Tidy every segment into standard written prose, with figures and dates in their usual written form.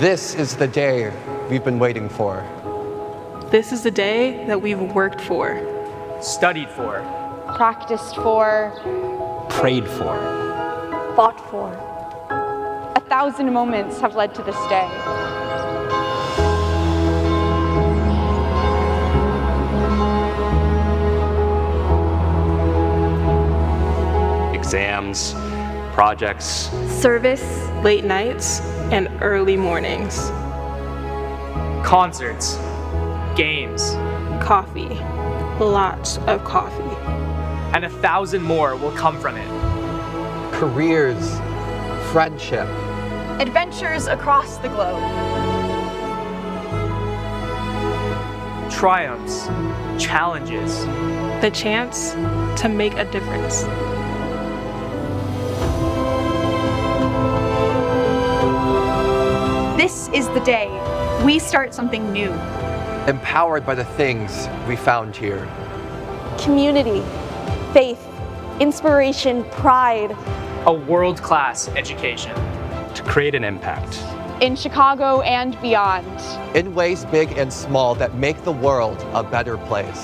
This is the day we've been waiting for. This is the day that we've worked for, studied for, practiced for, prayed for, fought for. 1,000 moments have led to this day. exams, projects, Service, late nights, and early mornings, concerts, games, coffee, lots of coffee. and 1,000 more will come from it. Careers, friendship, adventures across the globe. Triumphs, challenges, The chance to make a difference. This is the day we start something new. empowered by the things we found here. Community, faith, inspiration, pride. a world-class education. to create an impact. In Chicago and beyond. In ways big and small that make the world a better place.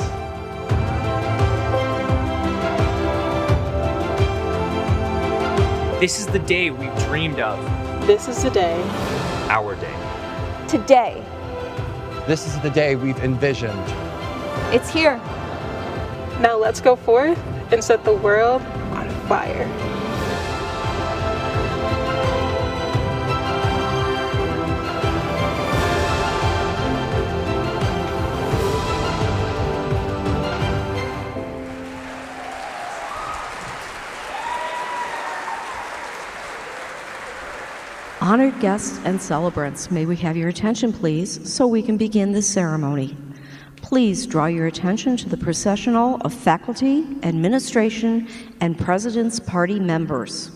This is the day we've dreamed of. This is the day. Our day. Today, This is the day we've envisioned. It's here. Now let's go forth and set the world on fire. Honored guests and celebrants, may we have your attention, please, so we can begin the ceremony. Please draw your attention to the processional of faculty, administration, and President's Party members.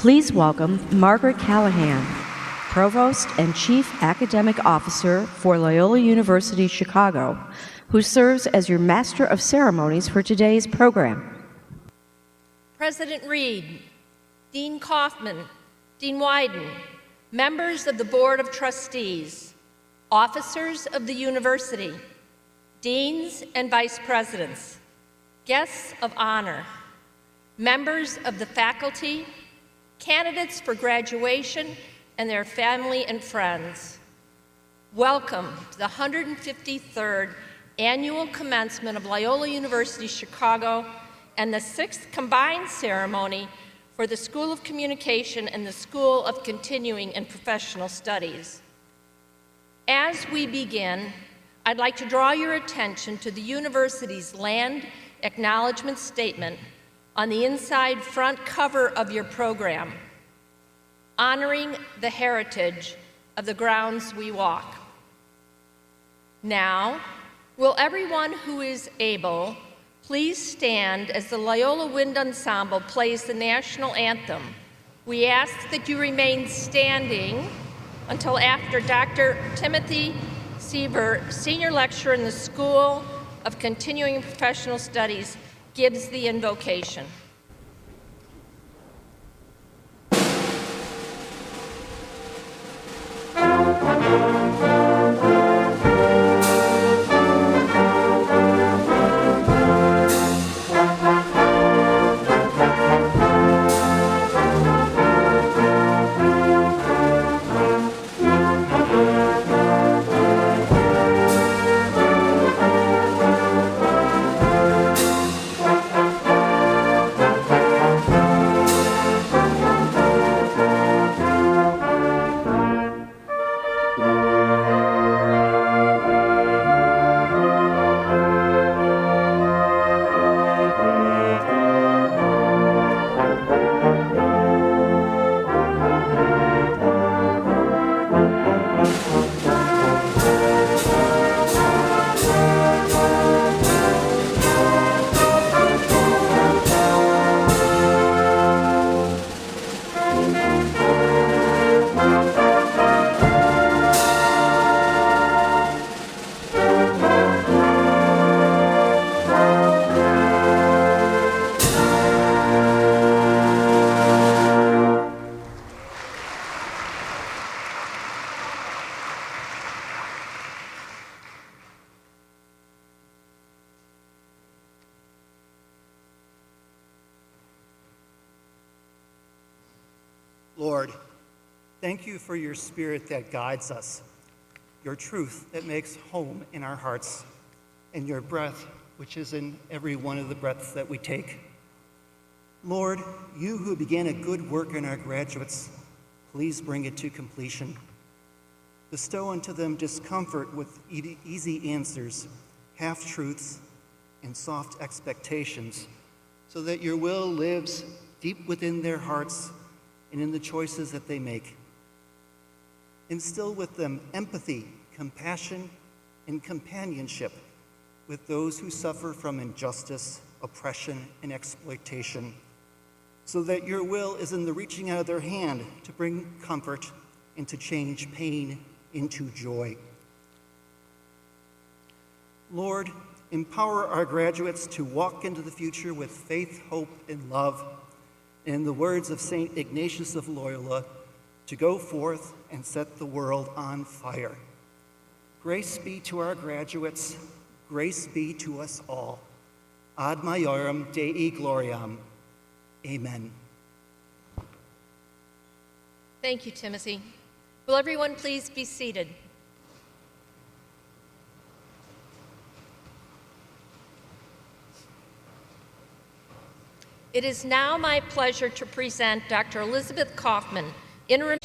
Please welcome Margaret Callahan, Provost and Chief Academic Officer for Loyola University Chicago, who serves as your Master of Ceremonies for today's program. President Reed, Dean Kaufman, Dean Wyden, members of the Board of Trustees, officers of the university, deans and vice presidents, guests of honor, members of the faculty, candidates for graduation, and their family and friends. Welcome to the 153rd Annual Commencement of Loyola University Chicago and the 6th Combined Ceremony for for the School of Communication and the School of Continuing and Professional Studies. As we begin, I'd like to draw your attention to the university's land acknowledgement statement on the inside front cover of your program, honoring the heritage of the grounds we walk. Now, will everyone who is able please stand as the Loyola Wind Ensemble plays the national anthem. We ask that you remain standing until after Dr. Timothy Seaver, Senior Lecturer in the School of Continuing and Professional Studies, gives the invocation. Lord, thank you for your Spirit that guides us, your truth that makes home in our hearts, and your breath, which is in every one of the breaths that we take. Lord, you who began a good work in our graduates, please bring it to completion. Bestow unto them discomfort with easy answers, half-truths, and soft expectations, so that your will lives deep within their hearts and in the choices that they make. Instill with them empathy, compassion, and companionship with those who suffer from injustice, oppression, and exploitation, so that your will is in the reaching out of their hand to bring comfort and to change pain into joy. Lord, empower our graduates to walk into the future with faith, hope, and love. In the words of St. Ignatius of Loyola, to go forth and set the world on fire. Grace be to our graduates, grace be to us all. Ad Maiorem Dei Gloriam. Amen. Thank you, Timothy. Will everyone please be seated? It is now my pleasure to present Dr. Elizabeth Kaufman, interim.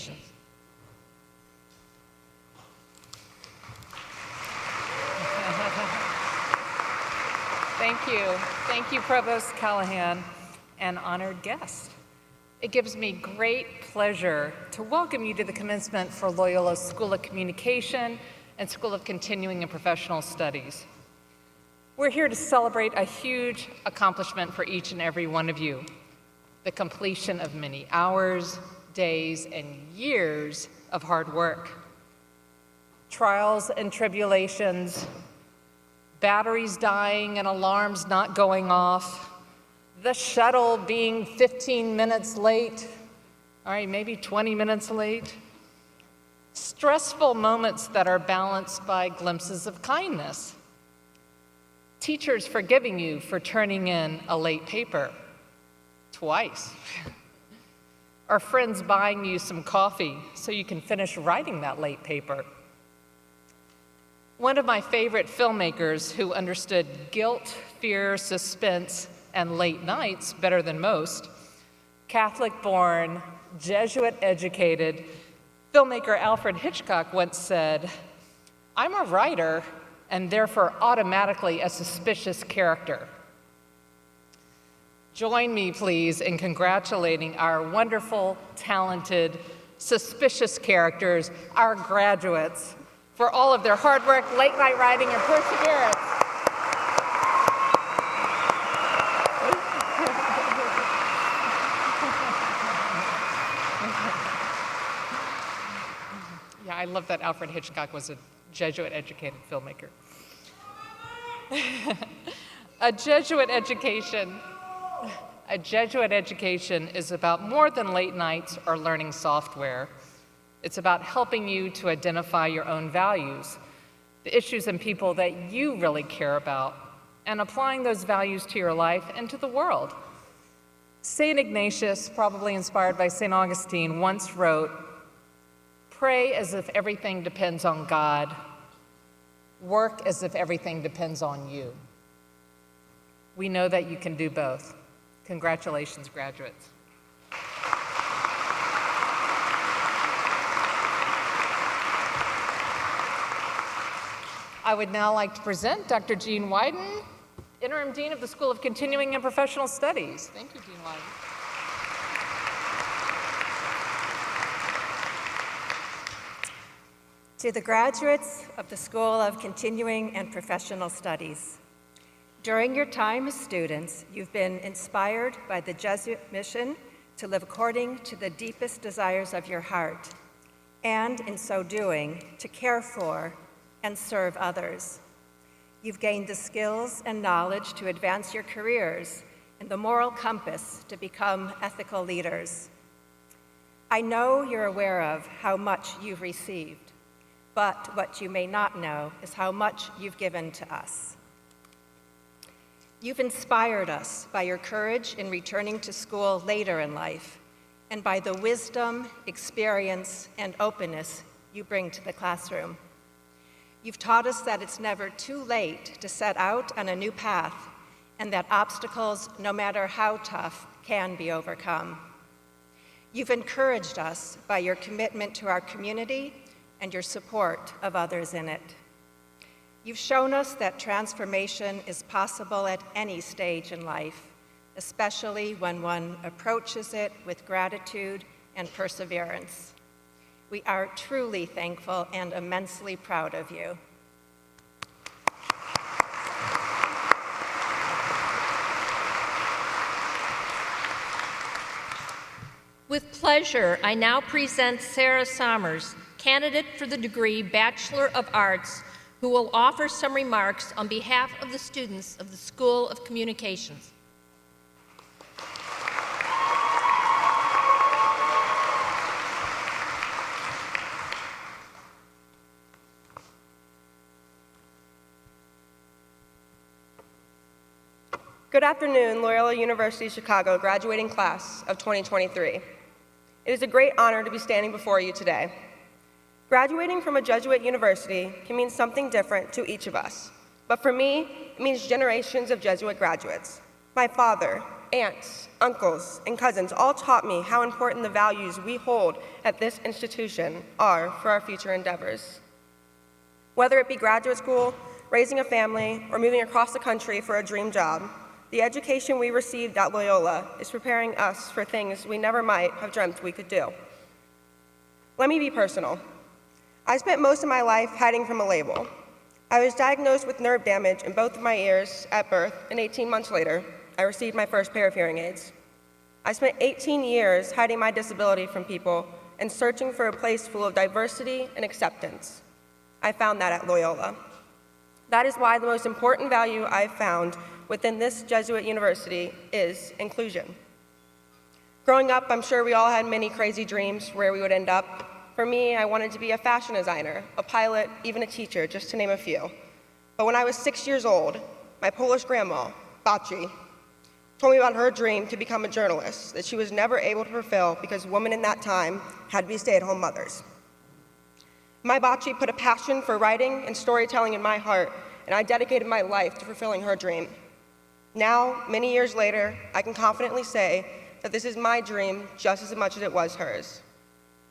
Thank you. Thank you, Provost Callahan, and honored guest. It gives me great pleasure to welcome you to the commencement for Loyola's School of Communication and School of Continuing and Professional Studies. We're here to celebrate a huge accomplishment for each and every one of you, the completion of many hours, days, and years of hard work. Trials and tribulations, batteries dying and alarms not going off, the shuttle being 15 minutes late, all right, maybe 20 minutes late, stressful moments that are balanced by glimpses of kindness, teachers forgiving you for turning in a late paper twice, or friends buying you some coffee so you can finish writing that late paper. One of my favorite filmmakers who understood guilt, fear, suspense, and late nights better than most Catholic-born, Jesuit-educated filmmaker Alfred Hitchcock once said, "I'm a writer and therefore automatically a suspicious character." Join me, please, in congratulating our wonderful, talented, suspicious characters, our graduates, for all of their hard work, late-night writing, and perseverance. Yeah, I love that Alfred Hitchcock was a Jesuit-educated filmmaker. A Jesuit education is about more than late nights or learning software. It's about helping you to identify your own values, the issues and people that you really care about, and applying those values to your life and to the world. St. Ignatius, probably inspired by St. Augustine, once wrote, "Pray as if everything depends on God. Work as if everything depends on you." We know that you can do both. Congratulations, graduates. I would now like to present Dr. Jean Wyden, Interim Dean of the School of Continuing and Professional Studies. Thank you, Dean Wyden. To the graduates of the School of Continuing and Professional Studies, during your time as students, you've been inspired by the Jesuit mission to live according to the deepest desires of your heart, and in so doing, to care for and serve others. You've gained the skills and knowledge to advance your careers and the moral compass to become ethical leaders. I know you're aware of how much you've received, but what you may not know is how much you've given to us. You've inspired us by your courage in returning to school later in life and by the wisdom, experience, and openness you bring to the classroom. You've taught us that it's never too late to set out on a new path and that obstacles, no matter how tough, can be overcome. You've encouraged us by your commitment to our community and your support of others in it. You've shown us that transformation is possible at any stage in life, especially when one approaches it with gratitude and perseverance. We are truly thankful and immensely proud of you. With pleasure, I now present Sarah Sommers, candidate for the degree Bachelor of Arts, who will offer some remarks on behalf of the students of the School of Communications. Good afternoon, Loyola University Chicago graduating class of 2023. It is a great honor to be standing before you today. Graduating from a Jesuit university can mean something different to each of us, but for me, it means generations of Jesuit graduates. My father, aunts, uncles, and cousins all taught me how important the values we hold at this institution are for our future endeavors. Whether it be graduate school, raising a family, or moving across the country for a dream job, the education we received at Loyola is preparing us for things we never might have dreamt we could do. Let me be personal. I spent most of my life hiding from a label. I was diagnosed with nerve damage in both of my ears at birth, and 18 months later, I received my first pair of hearing aids. I spent 18 years hiding my disability from people and searching for a place full of diversity and acceptance. I found that at Loyola. That is why the most important value I've found within this Jesuit university is inclusion. Growing up, I'm sure we all had many crazy dreams where we would end up. For me, I wanted to be a fashion designer, a pilot, even a teacher, just to name a few. But when I was 6 years old, my Polish grandma, Baci, told me about her dream to become a journalist that she was never able to fulfill because women in that time had to be stay-at-home mothers. My Baci put a passion for writing and storytelling in my heart, and I dedicated my life to fulfilling her dream. Now, many years later, I can confidently say that this is my dream just as much as it was hers.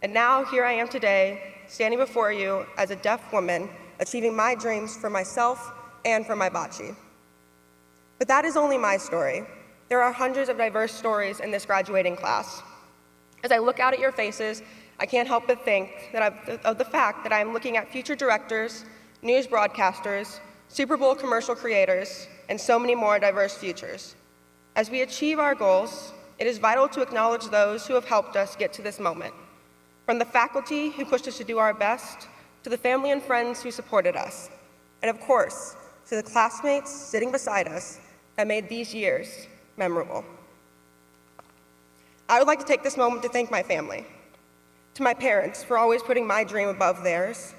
And now here I am today, standing before you as a deaf woman, achieving my dreams for myself and for my bocce. But that is only my story. There are hundreds of diverse stories in this graduating class. As I look out at your faces, I can't help but think of the fact that I am looking at future directors, news broadcasters, Super Bowl commercial creators, and so many more diverse futures. As we achieve our goals, it is vital to acknowledge those who have helped us get to this moment. From the faculty who pushed us to do our best, to the family and friends who supported us, and of course, to the classmates sitting beside us that made these years memorable. I would like to take this moment to thank my family. To my parents for always putting my dream above theirs.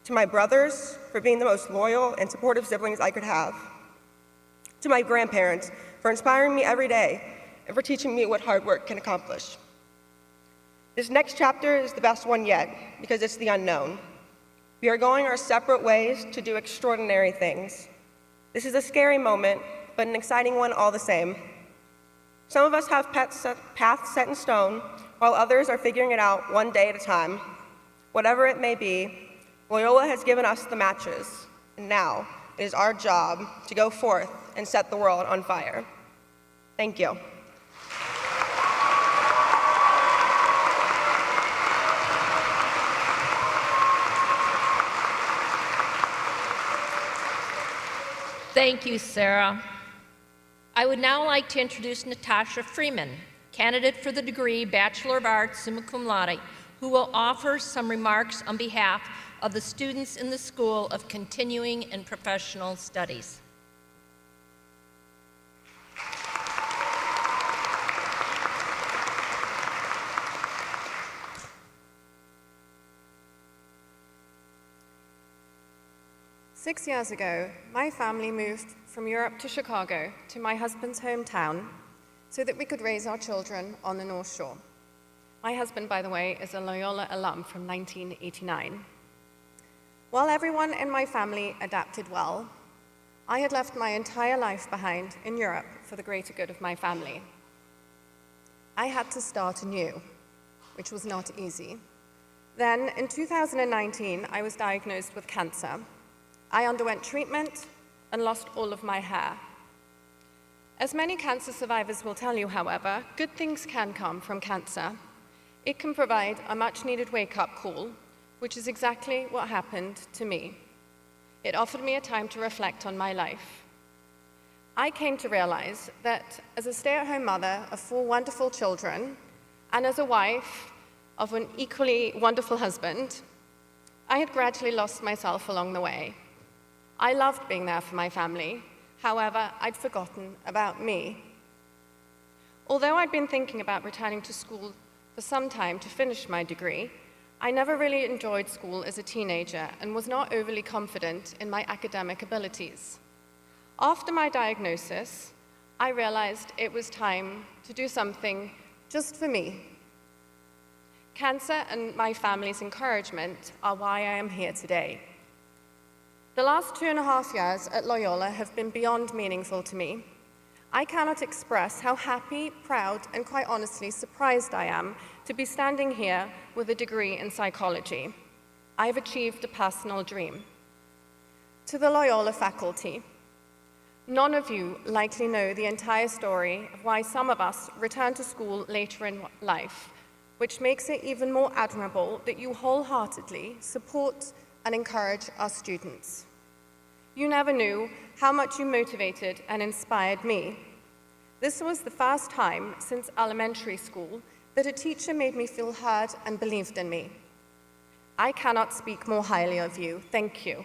To my brothers for being the most loyal and supportive siblings I could have. To my grandparents for inspiring me every day and for teaching me what hard work can accomplish. This next chapter is the best one yet because it's the unknown. We are going our separate ways to do extraordinary things. This is a scary moment, but an exciting one all the same. Some of us have paths set in stone, while others are figuring it out one day at a time. Whatever it may be, Loyola has given us the matches, and now it is our job to go forth and set the world on fire. Thank you. Thank you, Sarah. I would now like to introduce Natasha Freeman, candidate for the degree Bachelor of Arts, summa cum laude, who will offer some remarks on behalf of the students in the School of Continuing and Professional Studies. Six years ago, my family moved from Europe to Chicago, to my husband's hometown, so that we could raise our children on the North Shore. My husband, by the way, is a Loyola alum from 1989. While everyone in my family adapted well, I had left my entire life behind in Europe for the greater good of my family. I had to start anew, which was not easy. Then, in 2019, I was diagnosed with cancer. I underwent treatment and lost all of my hair. As many cancer survivors will tell you, however, good things can come from cancer. It can provide a much-needed wake-up call, which is exactly what happened to me. It offered me a time to reflect on my life. I came to realize that as a stay-at-home mother of 4 wonderful children, and as a wife of an equally wonderful husband, I had gradually lost myself along the way. I loved being there for my family. However, I'd forgotten about me. Although I'd been thinking about returning to school for some time to finish my degree, I never really enjoyed school as a teenager and was not overly confident in my academic abilities. After my diagnosis, I realized it was time to do something just for me. Cancer and my family's encouragement are why I am here today. The last 2.5 years at Loyola have been beyond meaningful to me. I cannot express how happy, proud, and quite honestly surprised I am to be standing here with a degree in psychology. I've achieved a personal dream. To the Loyola faculty, none of you likely know the entire story of why some of us return to school later in life, which makes it even more admirable that you wholeheartedly support and encourage our students. You never knew how much you motivated and inspired me. This was the first time since elementary school that a teacher made me feel heard and believed in me. I cannot speak more highly of you. Thank you.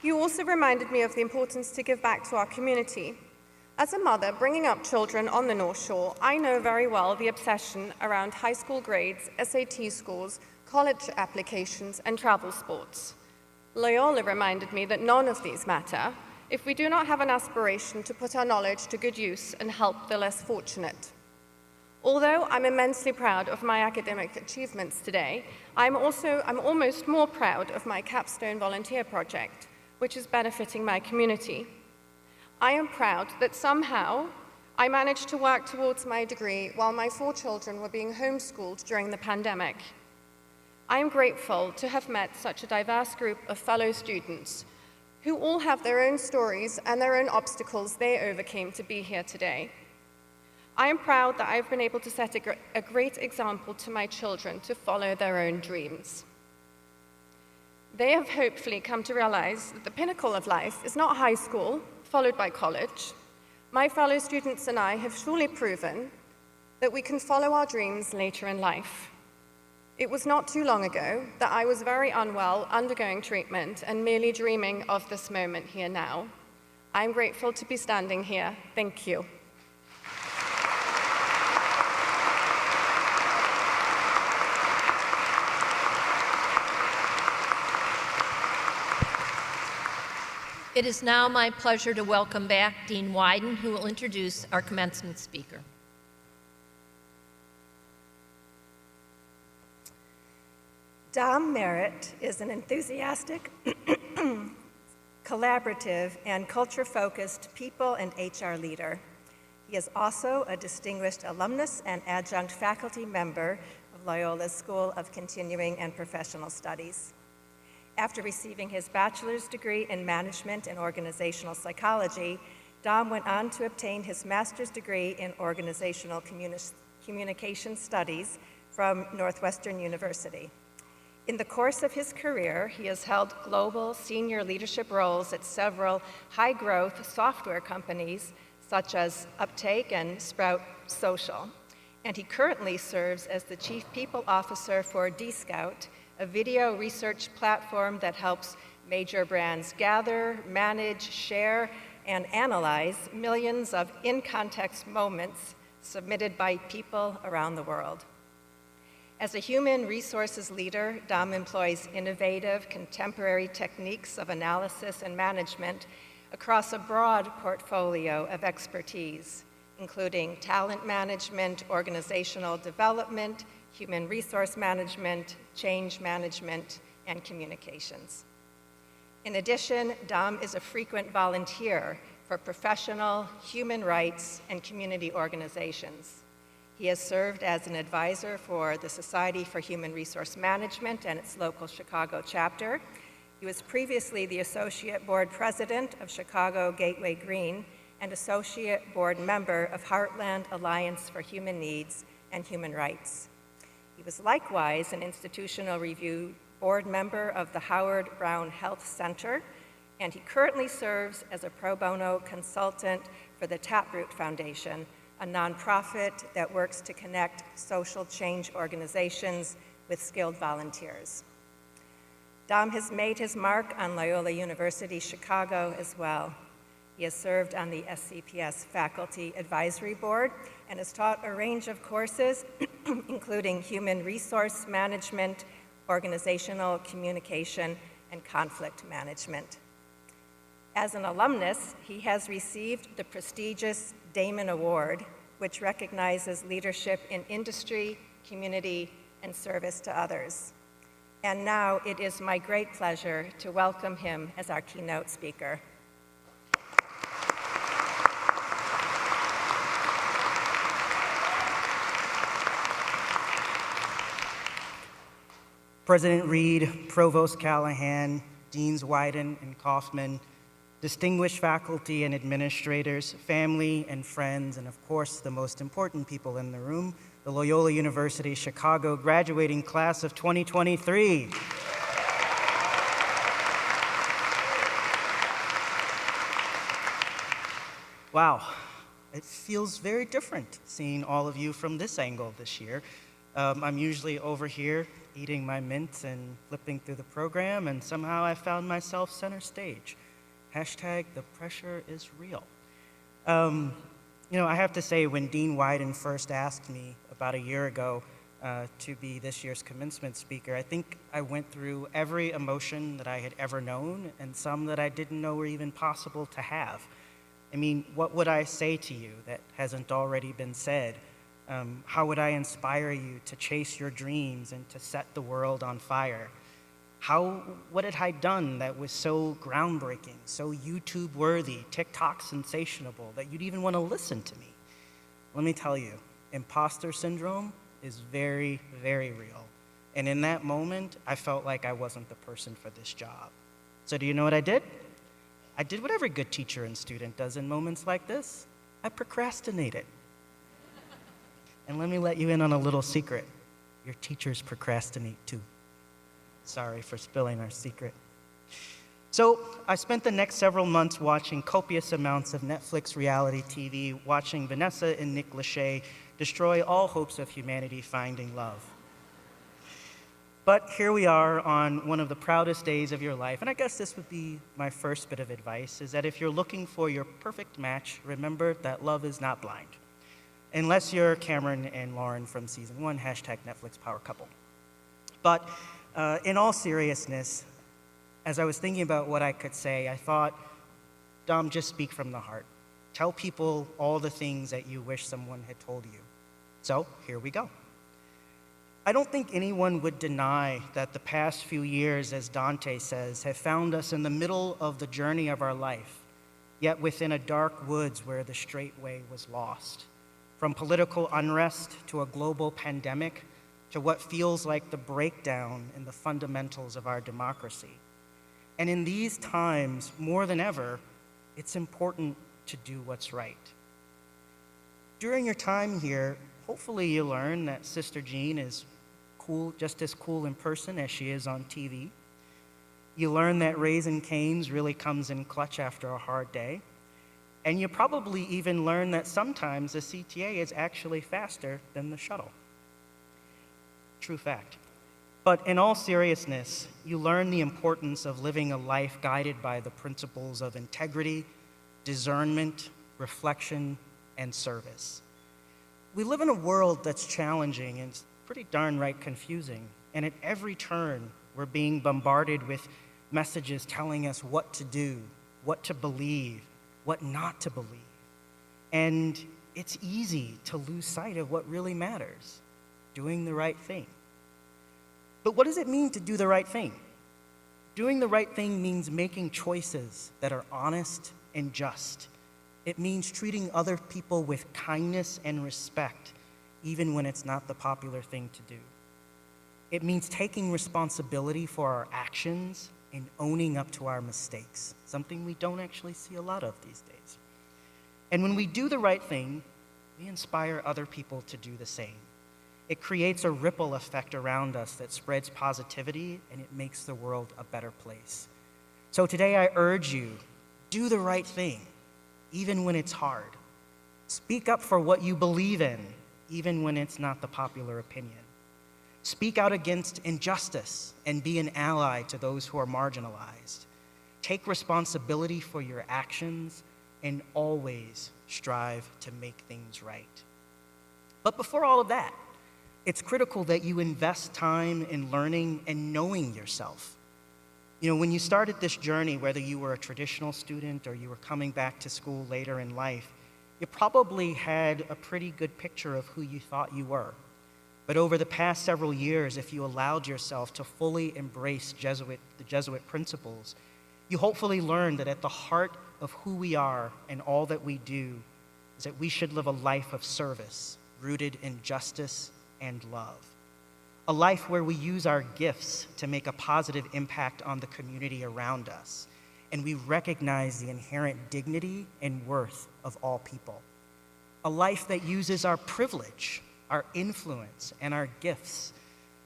You also reminded me of the importance to give back to our community. As a mother bringing up children on the North Shore, I know very well the obsession around high school grades, SAT scores, college applications, and travel sports. Loyola reminded me that none of these matter if we do not have an aspiration to put our knowledge to good use and help the less fortunate. Although I'm immensely proud of my academic achievements today, I'm almost more proud of my capstone volunteer project, which is benefiting my community. I am proud that somehow I managed to work towards my degree while my 4 children were being homeschooled during the pandemic. I am grateful to have met such a diverse group of fellow students who all have their own stories and their own obstacles they overcame to be here today. I am proud that I've been able to set a great example to my children to follow their own dreams. They have hopefully come to realize that the pinnacle of life is not high school, followed by college. My fellow students and I have surely proven that we can follow our dreams later in life. It was not too long ago that I was very unwell, undergoing treatment, and merely dreaming of this moment here now. I'm grateful to be standing here. Thank you. It is now my pleasure to welcome back Dean Wyden, who will introduce our commencement speaker. Dom Merritt is an enthusiastic, collaborative, and culture-focused people and HR leader. He is also a distinguished alumnus and adjunct faculty member of Loyola's School of Continuing and Professional Studies. After receiving his bachelor's degree in management and organizational psychology, Dom went on to obtain his master's degree in organizational communication studies from Northwestern University. In the course of his career, he has held global senior leadership roles at several high-growth software companies such as Uptake and Sprout Social. And he currently serves as the Chief People Officer for D-Scout, a video research platform that helps major brands gather, manage, share, and analyze millions of in-context moments submitted by people around the world. As a human resources leader, Dom employs innovative, contemporary techniques of analysis and management across a broad portfolio of expertise, including talent management, organizational development, human resource management, change management, and communications. In addition, Dom is a frequent volunteer for professional, human rights, and community organizations. He has served as an advisor for the Society for Human Resource Management and its local Chicago chapter. He was previously the Associate Board President of Chicago Gateway Green and Associate Board Member of Heartland Alliance for Human Needs and Human Rights. He was likewise an Institutional Review Board Member of the Howard Brown Health Center, and he currently serves as a pro bono consultant for the Taproot Foundation, a nonprofit that works to connect social change organizations with skilled volunteers. Dom has made his mark on Loyola University Chicago as well. He has served on the SCPS Faculty Advisory Board and has taught a range of courses, including human resource management, organizational communication, and conflict management. As an alumnus, he has received the prestigious Damon Award, which recognizes leadership in industry, community, and service to others. And now it is my great pleasure to welcome him as our keynote speaker. President Reed, Provost Callahan, Deans Wyden and Kaufman, distinguished faculty and administrators, family and friends, and of course, the most important people in the room, the Loyola University Chicago graduating class of 2023. Wow, it feels very different seeing all of you from this angle this year. I'm usually over here eating my mints and flipping through the program, and somehow I found myself center stage. Hashtag the pressure is real. You know, I have to say, when Dean Wyden first asked me about a year ago to be this year's commencement speaker, I think I went through every emotion that I had ever known and some that I didn't know were even possible to have. I mean, what would I say to you that hasn't already been said? How would I inspire you to chase your dreams and to set the world on fire? What had I done that was so groundbreaking, so YouTube-worthy, TikTok sensational, that you'd even want to listen to me? Let me tell you, imposter syndrome is very, very real. And in that moment, I felt like I wasn't the person for this job. So do you know what I did? I did what every good teacher and student does in moments like this. I procrastinated. And let me let you in on a little secret. Your teachers procrastinate too. Sorry for spilling our secret. So I spent the next several months watching copious amounts of Netflix reality TV, watching Vanessa and Nick Lachey destroy all hopes of humanity finding love. But here we are on one of the proudest days of your life, and I guess this would be my first bit of advice, is that if you're looking for your perfect match, remember that love is not blind. Unless you're Cameron and Lauren from season 1, hashtag Netflix power couple. But in all seriousness, as I was thinking about what I could say, I thought, Dom, just speak from the heart. Tell people all the things that you wish someone had told you. So here we go. I don't think anyone would deny that the past few years, as Dante says, have found us in the middle of the journey of our life, yet within a dark woods where the straight way was lost. From political unrest to a global pandemic to what feels like the breakdown in the fundamentals of our democracy. And in these times, more than ever, it's important to do what's right. During your time here, hopefully you learn that Sister Jean is cool, just as cool in person as she is on TV. You learn that Raising Cane's really comes in clutch after a hard day. And you probably even learn that sometimes the CTA is actually faster than the shuttle. True fact. But in all seriousness, you learn the importance of living a life guided by the principles of integrity, discernment, reflection, and service. We live in a world that's challenging and pretty darn right confusing. And at every turn, we're being bombarded with messages telling us what to do, what to believe, what not to believe. And it's easy to lose sight of what really matters, doing the right thing. But what does it mean to do the right thing? Doing the right thing means making choices that are honest and just. It means treating other people with kindness and respect, even when it's not the popular thing to do. It means taking responsibility for our actions and owning up to our mistakes, something we don't actually see a lot of these days. And when we do the right thing, we inspire other people to do the same. It creates a ripple effect around us that spreads positivity, and it makes the world a better place. So today I urge you, do the right thing, even when it's hard. Speak up for what you believe in, even when it's not the popular opinion. Speak out against injustice and be an ally to those who are marginalized. Take responsibility for your actions and always strive to make things right. But before all of that, it's critical that you invest time in learning and knowing yourself. You know, when you started this journey, whether you were a traditional student or you were coming back to school later in life, you probably had a pretty good picture of who you thought you were. But over the past several years, if you allowed yourself to fully embrace the Jesuit principles, you hopefully learned that at the heart of who we are and all that we do is that we should live a life of service, rooted in justice and love. A life where we use our gifts to make a positive impact on the community around us, and we recognize the inherent dignity and worth of all people. A life that uses our privilege, our influence, and our gifts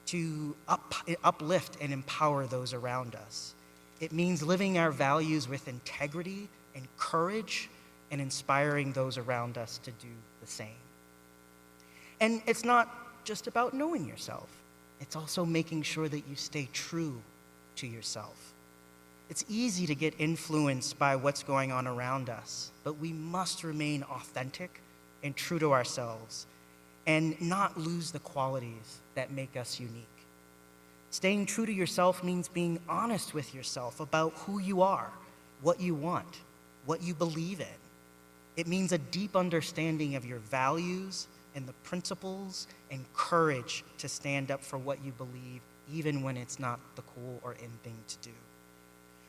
to uplift and empower those around us. It means living our values with integrity and courage and inspiring those around us to do the same. And it's not just about knowing yourself. It's also making sure that you stay true to yourself. It's easy to get influenced by what's going on around us, but we must remain authentic and true to ourselves and not lose the qualities that make us unique. Staying true to yourself means being honest with yourself about who you are, what you want, what you believe in. It means a deep understanding of your values, and the principles and courage to stand up for what you believe, even when it's not the cool or in thing to do.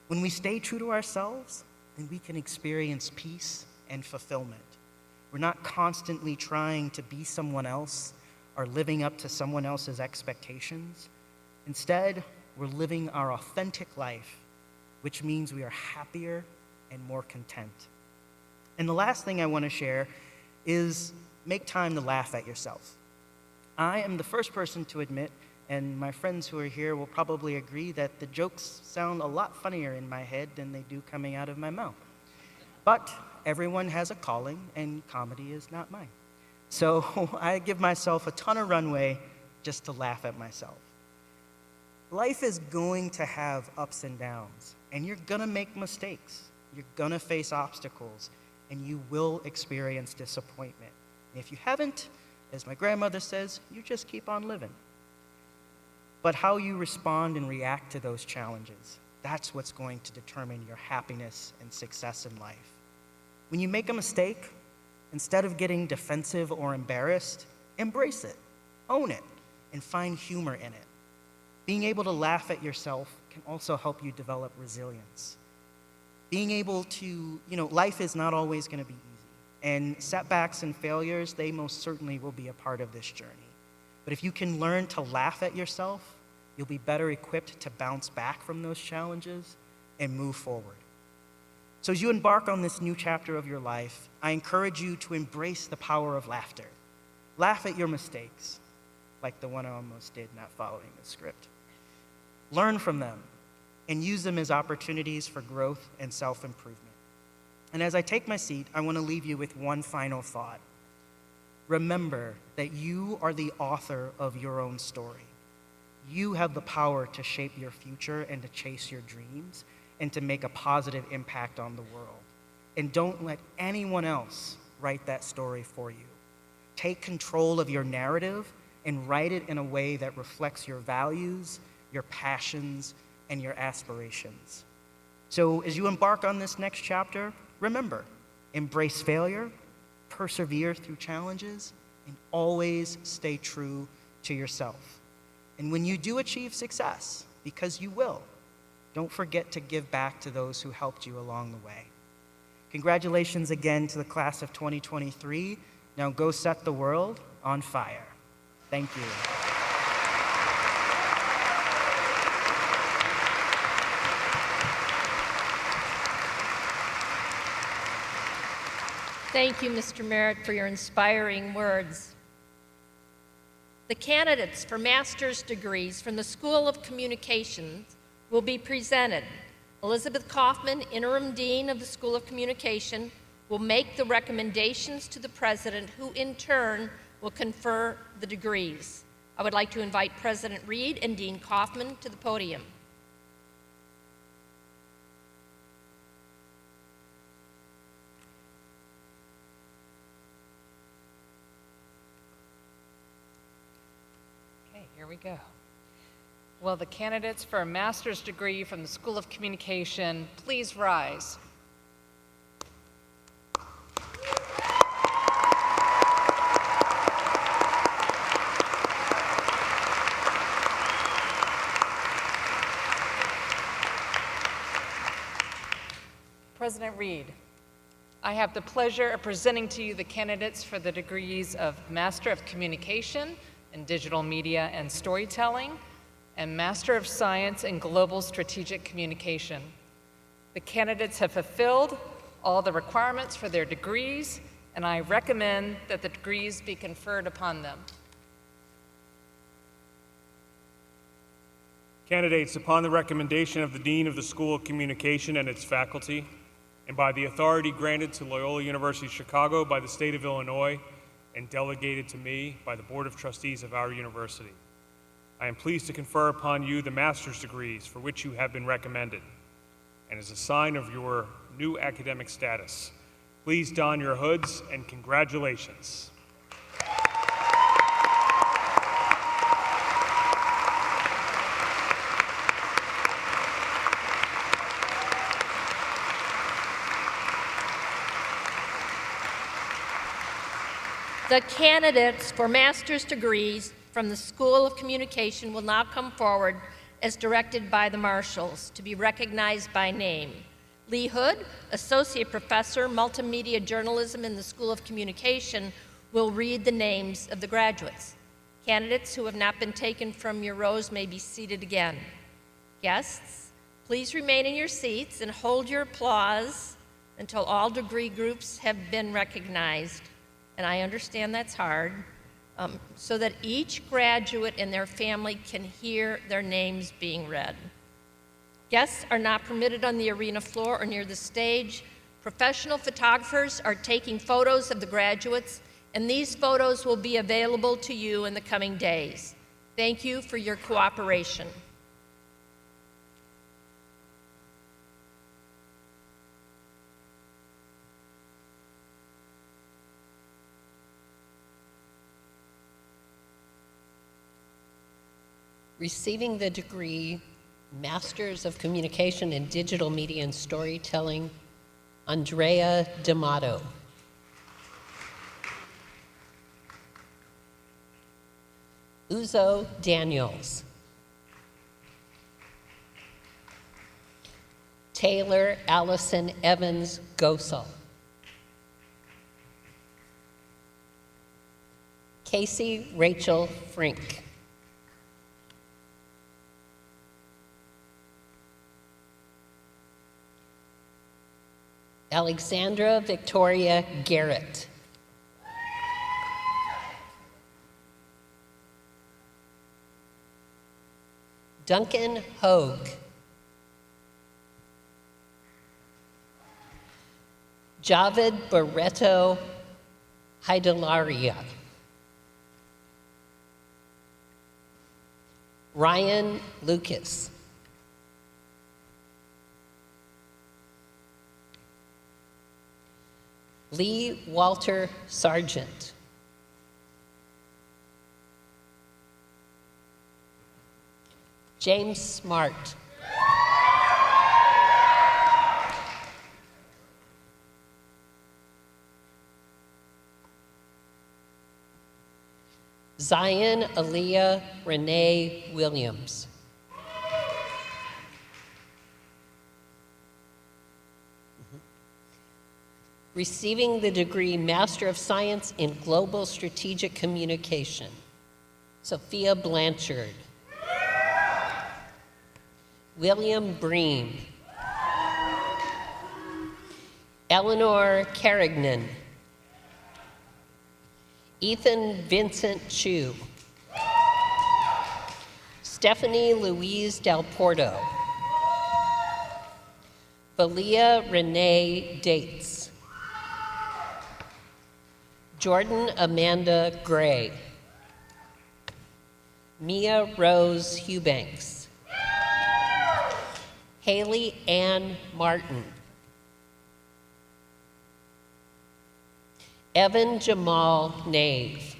When we stay true to ourselves, then we can experience peace and fulfillment. We're not constantly trying to be someone else or living up to someone else's expectations. Instead, we're living our authentic life, which means we are happier and more content. And the last thing I want to share is make time to laugh at yourself. I am the first person to admit, and my friends who are here will probably agree, that the jokes sound a lot funnier in my head than they do coming out of my mouth. But everyone has a calling, and comedy is not mine. So I give myself a ton of runway just to laugh at myself. Life is going to have ups and downs, and you're gonna make mistakes. You're gonna face obstacles, and you will experience disappointment. And if you haven't, as my grandmother says, you just keep on living. But how you respond and react to those challenges, that's what's going to determine your happiness and success in life. When you make a mistake, instead of getting defensive or embarrassed, embrace it, own it, and find humor in it. Being able to laugh at yourself can also help you develop resilience. Being able to, life is not always going to be easy. And setbacks and failures, they most certainly will be a part of this journey. But if you can learn to laugh at yourself, you'll be better equipped to bounce back from those challenges and move forward. So as you embark on this new chapter of your life, I encourage you to embrace the power of laughter. Laugh at your mistakes, like the one I almost did not following the script. Learn from them and use them as opportunities for growth and self-improvement. And as I take my seat, I want to leave you with one final thought. Remember that you are the author of your own story. You have the power to shape your future and to chase your dreams and to make a positive impact on the world. And don't let anyone else write that story for you. Take control of your narrative and write it in a way that reflects your values, your passions, and your aspirations. So as you embark on this next chapter, remember, embrace failure, persevere through challenges, and always stay true to yourself. And when you do achieve success, because you will, don't forget to give back to those who helped you along the way. Congratulations again to the class of 2023. Now go set the world on fire. Thank you. Thank you, Mr. Merritt, for your inspiring words. The candidates for master's degrees from the School of Communications will be presented. Elizabeth Kaufman, Interim Dean of the School of Communication, will make the recommendations to the President, who in turn will confer the degrees. I would like to invite President Reed and Dean Kaufman to the podium. Here we go. Will the candidates for a master's degree from the School of Communication please rise? President Reed, I have the pleasure of presenting to you the candidates for the degrees of Master of Communication in Digital Media and Storytelling, and Master of Science in Global Strategic Communication. The candidates have fulfilled all the requirements for their degrees, and I recommend that the degrees be conferred upon them. Candidates, upon the recommendation of the Dean of the School of Communication and its faculty, and by the authority granted to Loyola University Chicago by the state of Illinois, and delegated to me by the Board of Trustees of our university, I am pleased to confer upon you the master's degrees for which you have been recommended. And as a sign of your new academic status, please don your hoods and congratulations. The candidates for master's degrees from the School of Communication will now come forward as directed by the marshals to be recognized by name. Lee Hood, Associate Professor, Multimedia Journalism in the School of Communication, will read the names of the graduates. Candidates who have not been taken from your rows may be seated again. Guests, please remain in your seats and hold your applause until all degree groups have been recognized. And I understand that's hard, so that each graduate and their family can hear their names being read. Guests are not permitted on the arena floor or near the stage. Professional photographers are taking photos of the graduates, and these photos will be available to you in the coming days. Thank you for your cooperation. Receiving the degree Masters of Communication in Digital Media and Storytelling, Andrea D'Amato. Uzo Daniels. Taylor Allison Evans Gosel. Casey Rachel Frink. Alexandra Victoria Garrett. Duncan Hogue. Javed Barreto Haidalaria. Ryan Lucas. Lee Walter Sargent. James Smart. Zion Aaliyah Renee Williams. Receiving the degree Master of Science in Global Strategic Communication, Sophia Blanchard. William Breen. Eleanor Carignan. Ethan Vincent Chu. Stephanie Louise Del Porto. Valia Renee Dates. Jordan Amanda Gray. Mia Rose Eubanks. Haley Ann Martin. Evan Jamal Nave.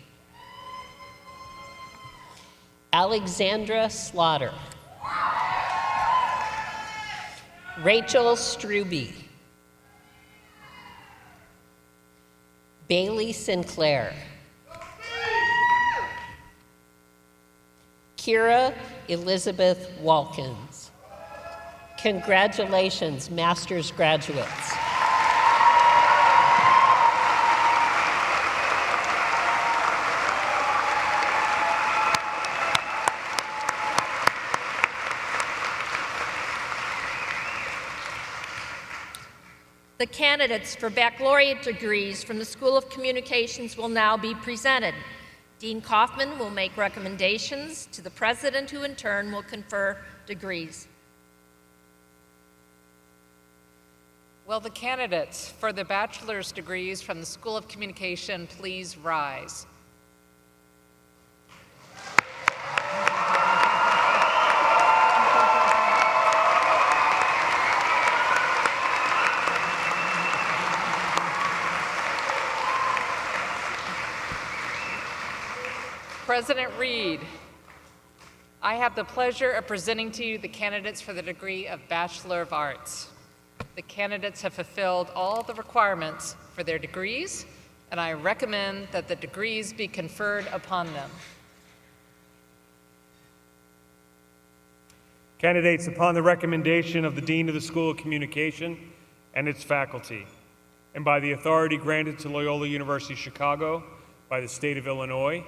Alexandra Slaughter. Rachel Struby. Bailey Sinclair. Kira Elizabeth Walkins. Congratulations, master's graduates. The candidates for baccalaureate degrees from the School of Communications will now be presented. Dean Kaufman will make recommendations to the president, who in turn will confer degrees. Will the candidates for the bachelor's degrees from the School of Communication please rise? President Reed, I have the pleasure of presenting to you the candidates for the degree of Bachelor of Arts. The candidates have fulfilled all the requirements for their degrees and I recommend that the degrees be conferred upon them. Candidates, upon the recommendation of the Dean of the School of Communication and its faculty, and by the authority granted to Loyola University Chicago by the state of Illinois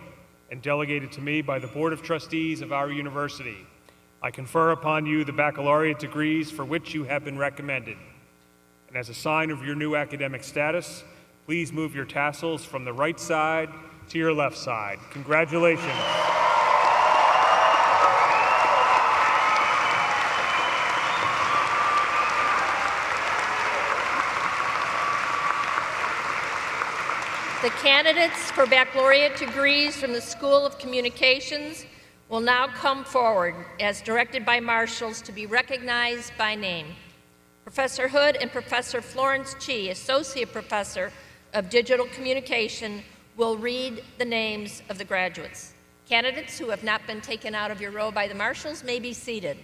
and delegated to me by the Board of Trustees of our university, I confer upon you the baccalaureate degrees for which you have been recommended. And as a sign of your new academic status, please move your tassels from the right side to your left side. Congratulations. The candidates for baccalaureate degrees from the School of Communications will now come forward as directed by marshals to be recognized by name. Professor Hood and Professor Florence Chi, Associate Professor of Digital Communication, will read the names of the graduates. Candidates who have not been taken out of your row by the marshals may be seated.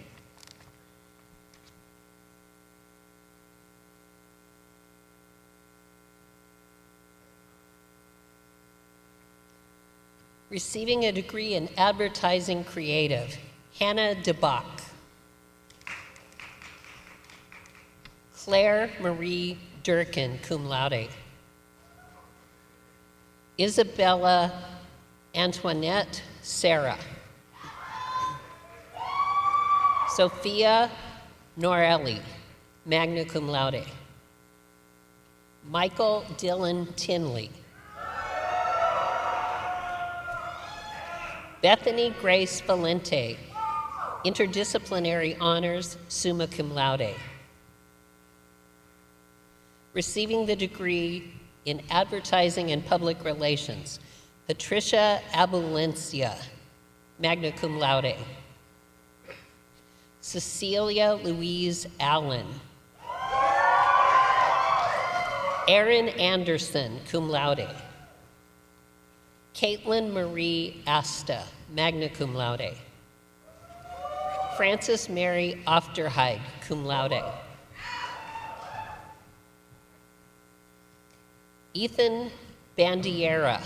Receiving a degree in Advertising Creative, Hannah DeBach. Claire Marie Durkin, cum laude. Isabella Antoinette Sarah. Sophia Norelli, magna cum laude. Michael Dylan Tinley. Bethany Grace Valente, interdisciplinary honors, summa cum laude. Receiving the degree in Advertising and Public Relations, Patricia Abulencia, magna cum laude. Cecilia Louise Allen. Erin Anderson, cum laude. Caitlin Marie Asta, magna cum laude. Frances Mary Ofterheide, cum laude. Ethan Bandiera.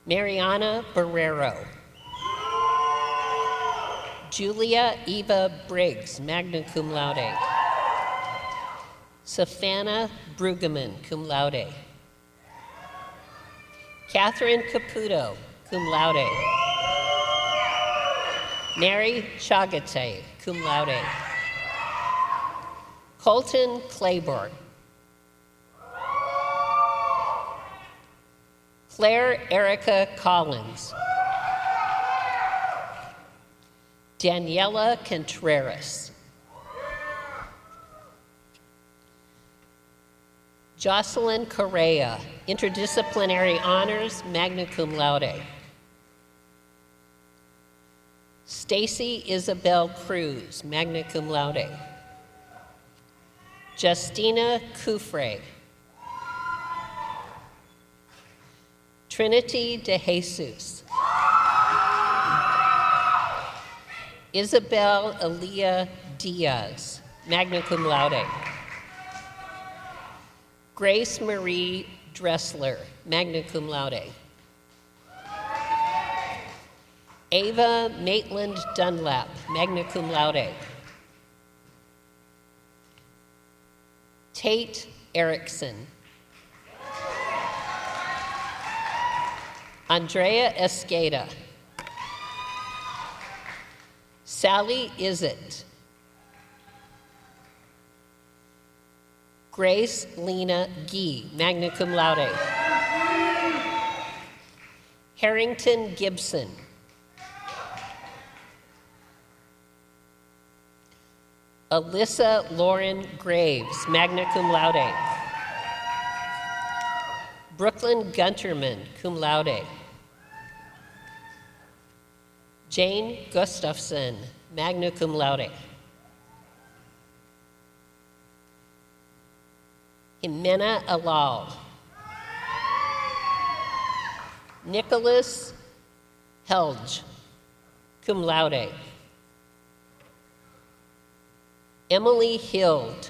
Mariana Barrero. Julia Eva Briggs, magna cum laude. Savannah Brueggemann, cum laude. Catherine Caputo, cum laude. Mary Chagate, cum laude. Colton Claiborne. Claire Erica Collins. Daniela Contreras. Jocelyn Correa, interdisciplinary honors, magna cum laude. Stacy Isabel Cruz, magna cum laude. Justina Cufre. Trinity De Jesus. Isabel Elia Diaz, magna cum laude. Grace Marie Dressler, magna cum laude. Ava Maitland Dunlap, magna cum laude. Tate Erickson. Andrea Escada. Sally Izzett. Grace Lena Gee, magna cum laude. Harrington Gibson. Alyssa Lauren Graves, magna cum laude. Brooklyn Gunterman, cum laude. Jane Gustafson, magna cum laude. Jimena Alal. Nicholas Helge, cum laude. Emily Hild.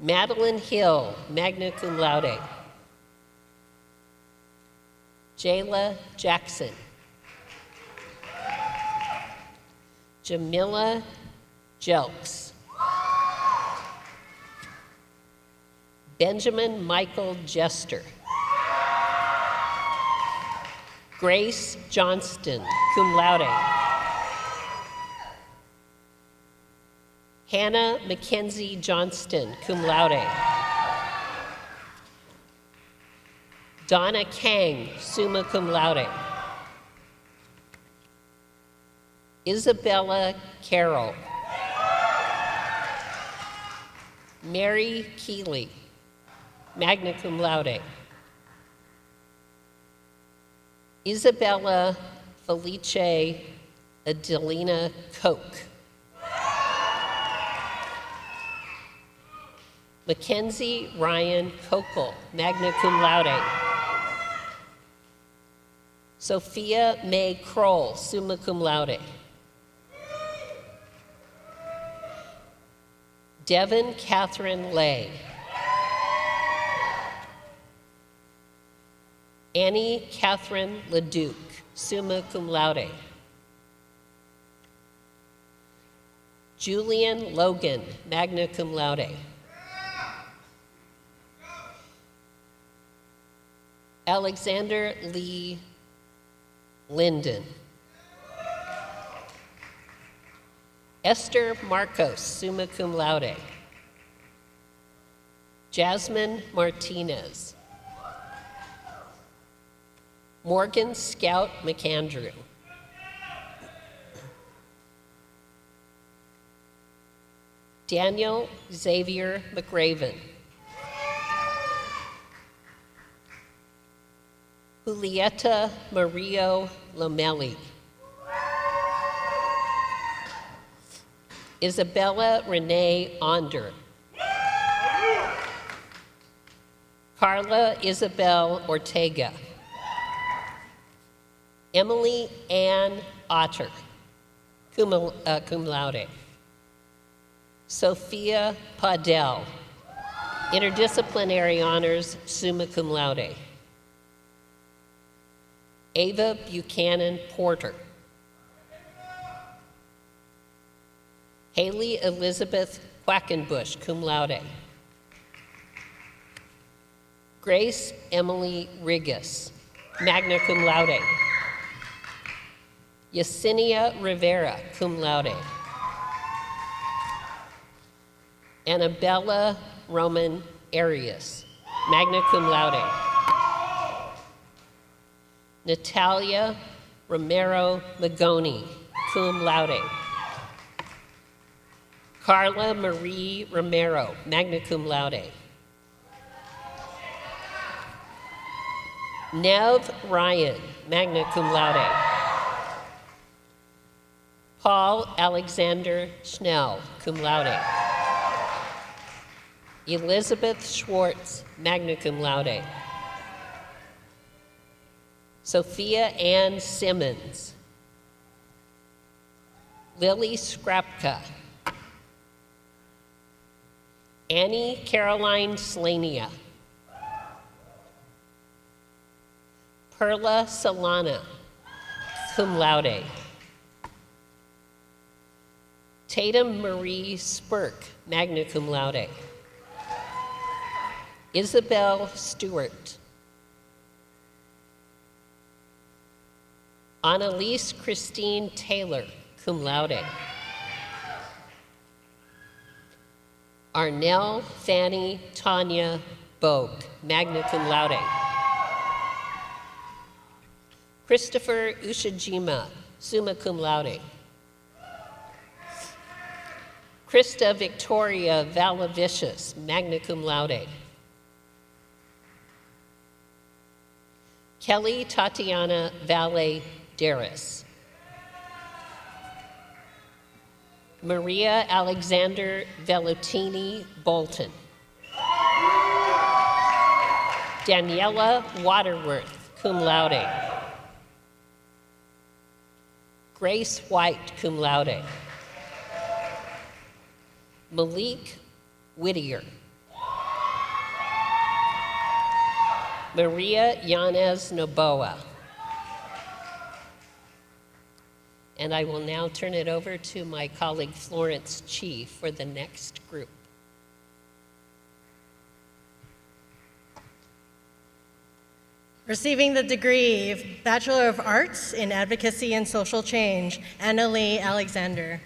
Madeline Hill, magna cum laude. Jayla Jackson. Jamila Jelks. Benjamin Michael Jester. Grace Johnston, cum laude. Hannah Mackenzie Johnston, cum laude. Donna Kang, summa cum laude. Isabella Carroll. Mary Keeley, magna cum laude. Isabella Felice Adelina Koch. Mackenzie Ryan Kokel, magna cum laude. Sophia May Kroll, summa cum laude. Devin Catherine Lay. Annie Catherine Leduc, summa cum laude. Julian Logan, magna cum laude. Alexander Lee Linden. Esther Marcos, summa cum laude. Jasmine Martinez. Morgan Scout McAndrew. Daniel Xavier McRaven. Julieta Mario Lomelli. Isabella Renee Onder. Carla Isabel Ortega. Emily Ann Otter, cum laude. Sophia Padel, interdisciplinary honors, summa cum laude. Ava Buchanan Porter. Haley Elizabeth Quackenbush, cum laude. Grace Emily Rigas, magna cum laude. Yesenia Rivera, cum laude. Annabella Roman Arias, magna cum laude. Natalia Romero Magoni, cum laude. Carla Marie Romero, magna cum laude. Nev Ryan, magna cum laude. Paul Alexander Schnell, cum laude. Elizabeth Schwartz, magna cum laude. Sophia Ann Simmons. Lily Skrapka. Annie Caroline Slania. Perla Solana, cum laude. Tatum Marie Spurk, magna cum laude. Isabel Stewart. Annalise Christine Taylor, cum laude. Arnell Fanny Tanya Bogue, magna cum laude. Christopher Ushijima, summa cum laude. Krista Victoria Valavicius, magna cum laude. Kelly Tatiana Valle Darris. Maria Alexander Velutini Bolton. Daniela Waterworth, cum laude. Grace White, cum laude. Malik Whittier. Maria Yanez Noboa. And I will now turn it over to my colleague Florence Chi for the next group. Receiving the degree of Bachelor of Arts in Advocacy and Social Change, Annalie Alexander.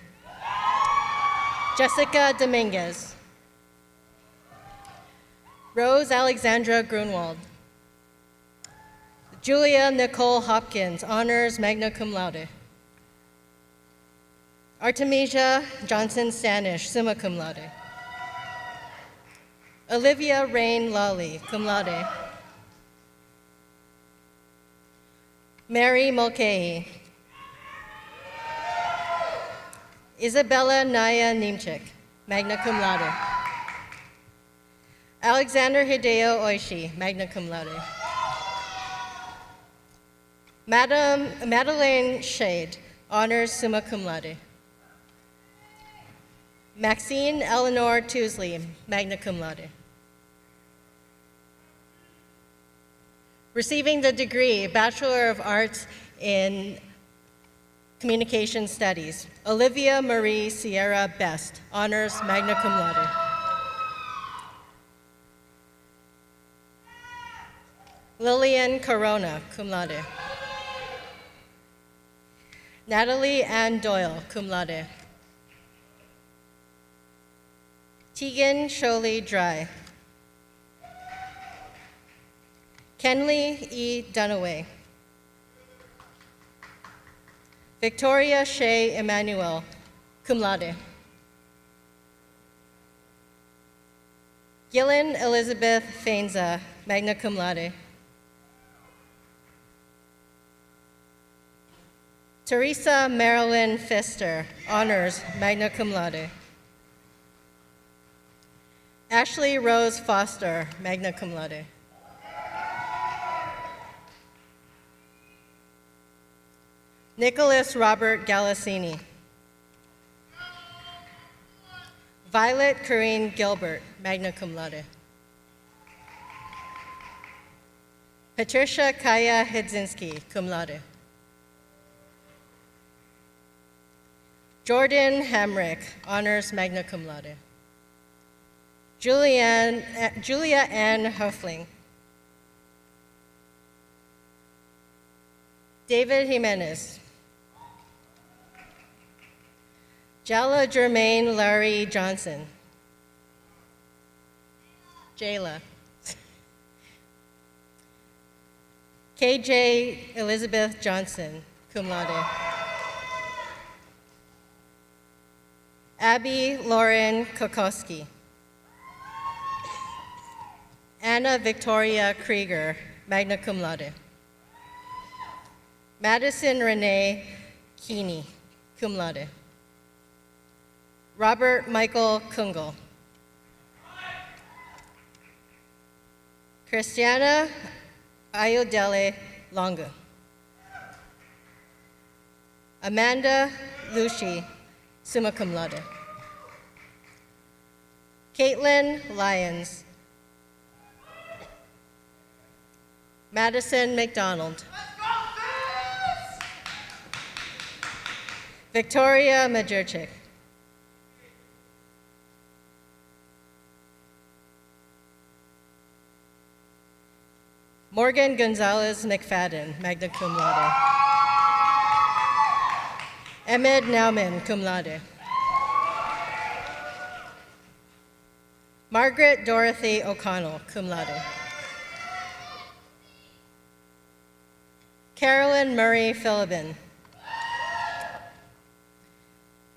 Jessica Dominguez. Rose Alexandra Grunwald. Julia Nicole Hopkins, honors magna cum laude. Artemisia Johnson Stanish, summa cum laude. Olivia Rain Lawley, cum laude. Mary Mulcahy. Isabella Naya Nimchik, magna cum laude. Alexander Hideo Oishi, magna cum laude. Madeleine Shade, honors summa cum laude. Maxine Eleanor Tousley, magna cum laude. Receiving the degree Bachelor of Arts in Communication Studies, Olivia Marie Sierra Best, honors magna cum laude. Lillian Corona, cum laude. Natalie Ann Doyle, cum laude. Tegan Sholey Dry. Kenley E. Dunaway. Victoria Shea Emanuel, cum laude. Gillen Elizabeth Fainza, magna cum laude. Teresa Marilyn Pfister, honors, magna cum laude. Ashley Rose Foster, magna cum laude. Nicholas Robert Galasini. Violet Corinne Gilbert, magna cum laude. Patricia Kaya Hidzinski, cum laude. Jordan Hamrick, honors, magna cum laude. Julia Ann Hoefling. David Jimenez. Jala Jermaine Larry Johnson. Jayla. KJ Elizabeth Johnson, cum laude. Abby Lauren Kokoski. Anna Victoria Krieger, magna cum laude. Madison Renee Keeney, cum laude. Robert Michael Kungel. Christiana Ayodele Longa. Amanda Lucy, summa cum laude. Caitlin Lyons. Madison McDonald. Victoria Majurchik. Morgan Gonzalez McFadden, magna cum laude. Ahmed Nauman, cum laude. Margaret Dorothy O'Connell, cum laude. Carolyn Murray Philibin.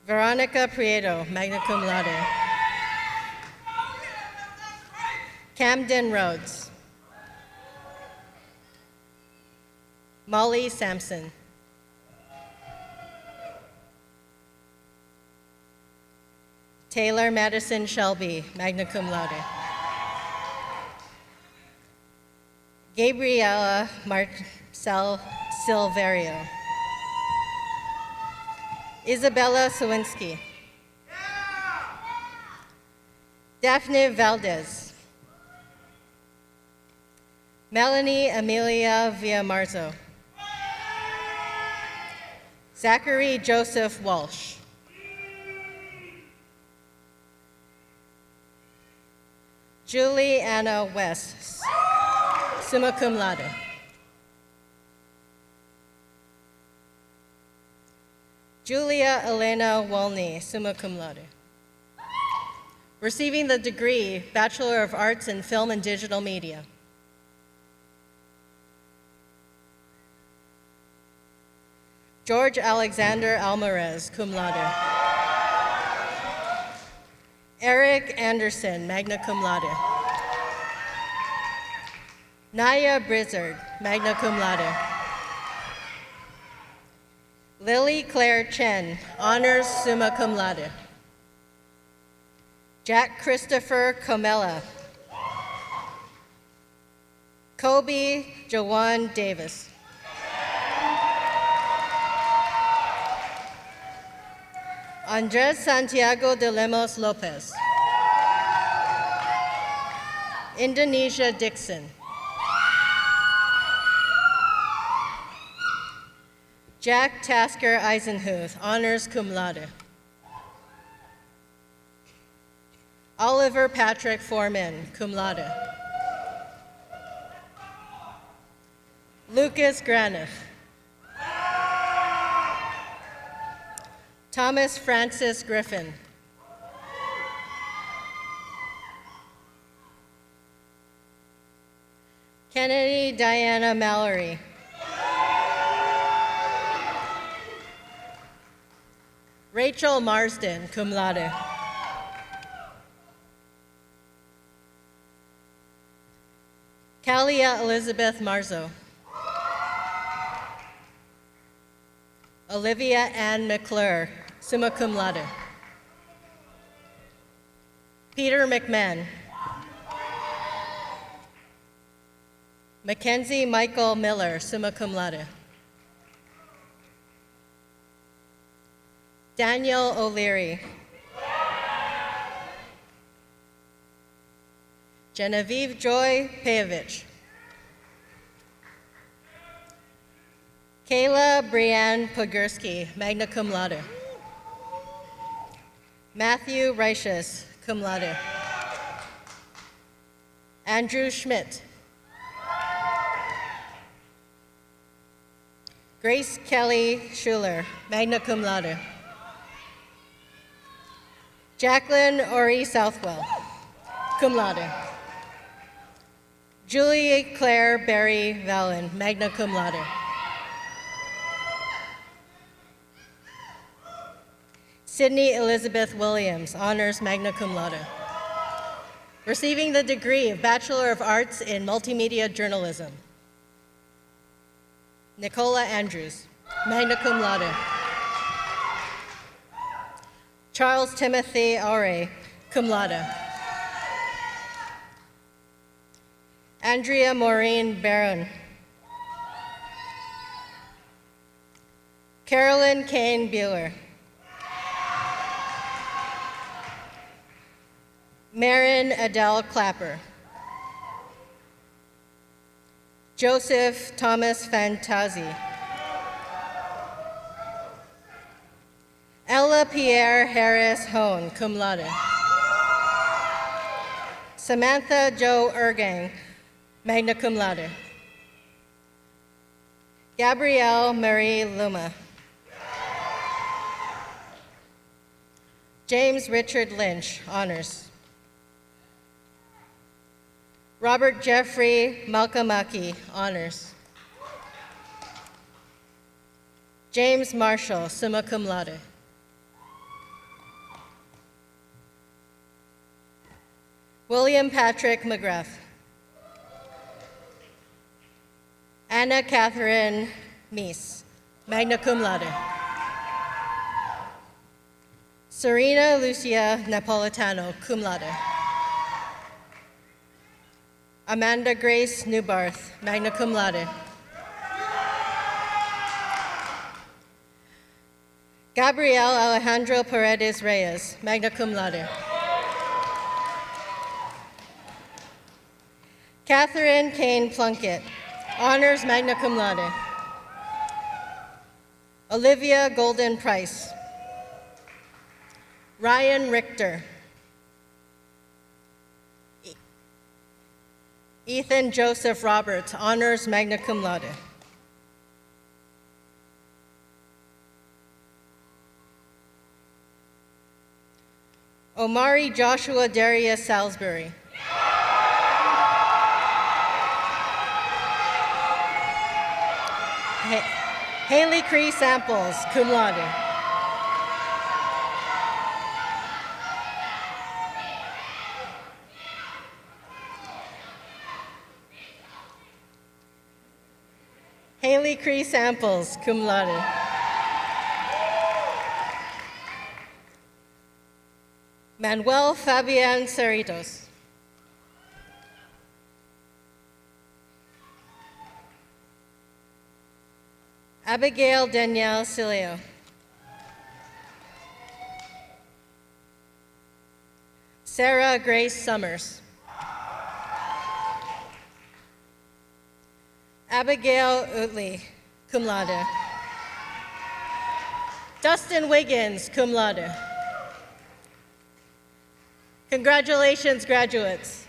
Veronica Prieto, magna cum laude. Camden Rhodes. Molly Sampson. Taylor Madison Shelby, magna cum laude. Gabriela Marcel Silverio. Isabella Sawinski. Daphne Valdez. Melanie Amelia Villamarzo. Zachary Joseph Walsh. Julie Anna West, summa cum laude. Julia Elena Wolny, summa cum laude. Receiving the degree Bachelor of Arts in Film and Digital Media. George Alexander Alvarez, cum laude. Eric Anderson, magna cum laude. Naya Brizzard, magna cum laude. Lily Claire Chen, honors summa cum laude. Jack Christopher Comella. Kobe Jawan Davis. Andres Santiago de Lemos Lopez. Indonesia Dixon. Jack Tasker Eisenhuth, honors cum laude. Oliver Patrick Foreman, cum laude. Lucas Graniff. Thomas Francis Griffin. Kennedy Diana Mallory. Rachel Marsden, cum laude. Kalia Elizabeth Marzo. Olivia Ann McClure, summa cum laude. Peter McMahon. Mackenzie Michael Miller, summa cum laude. Daniel O'Leary. Genevieve Joy Pejovich. Kayla Brianne Pogurski, magna cum laude. Matthew Reiches, cum laude. Andrew Schmidt. Grace Kelly Schuler, magna cum laude. Jacqueline Ori Southwell, cum laude. Julie Claire Barry Vallon, magna cum laude. Sydney Elizabeth Williams, honors magna cum laude. Receiving the degree of Bachelor of Arts in Multimedia Journalism. Nicola Andrews, magna cum laude. Charles Timothy Aure, cum laude. Andrea Maureen Barron. Carolyn Kane Bueller. Marin Adele Clapper. Joseph Thomas Fantazzi. Ella Pierre Harris Hone, cum laude. Samantha Jo Ergang, magna cum laude. Gabrielle Marie Luma. James Richard Lynch, honors. Robert Jeffrey Malkamaki, honors. James Marshall, summa cum laude. William Patrick McGrath. Anna Catherine Meese, magna cum laude. Serena Lucia Napolitano, cum laude. Amanda Grace Newbarth, magna cum laude. Gabriel Alejandro Paredes Reyes, magna cum laude. Catherine Kane Plunkett, honors magna cum laude. Olivia Golden Price. Ryan Richter. Ethan Joseph Roberts, honors magna cum laude. Omari Joshua Darius Salisbury. Haley Cree Samples, cum laude. Haley Cree Samples, cum laude. Manuel Fabian Cerritos. Abigail Danielle Sileo. Sarah Grace Summers. Abigail Utley, cum laude. Dustin Wiggins, cum laude. Congratulations, graduates.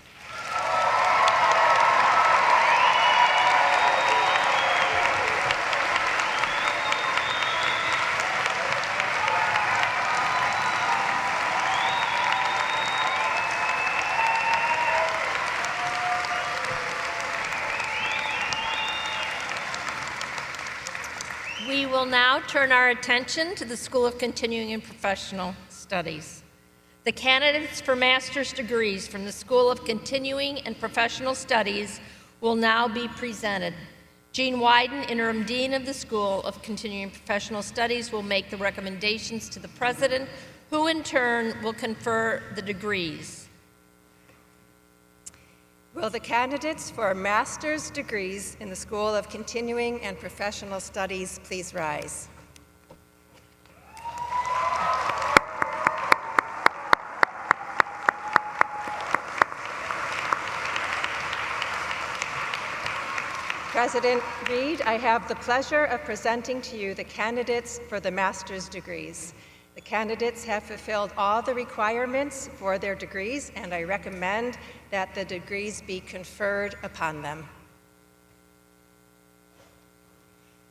We will now turn our attention to the School of Continuing and Professional Studies. The candidates for master's degrees from the School of Continuing and Professional Studies will now be presented. Jean Wyden, Interim Dean of the School of Continuing and Professional Studies, will make the recommendations to the President, who in turn will confer the degrees. Will the candidates for master's degrees in the School of Continuing and Professional Studies please rise? President Reed, I have the pleasure of presenting to you the candidates for the master's degrees. The candidates have fulfilled all the requirements for their degrees, and I recommend that the degrees be conferred upon them.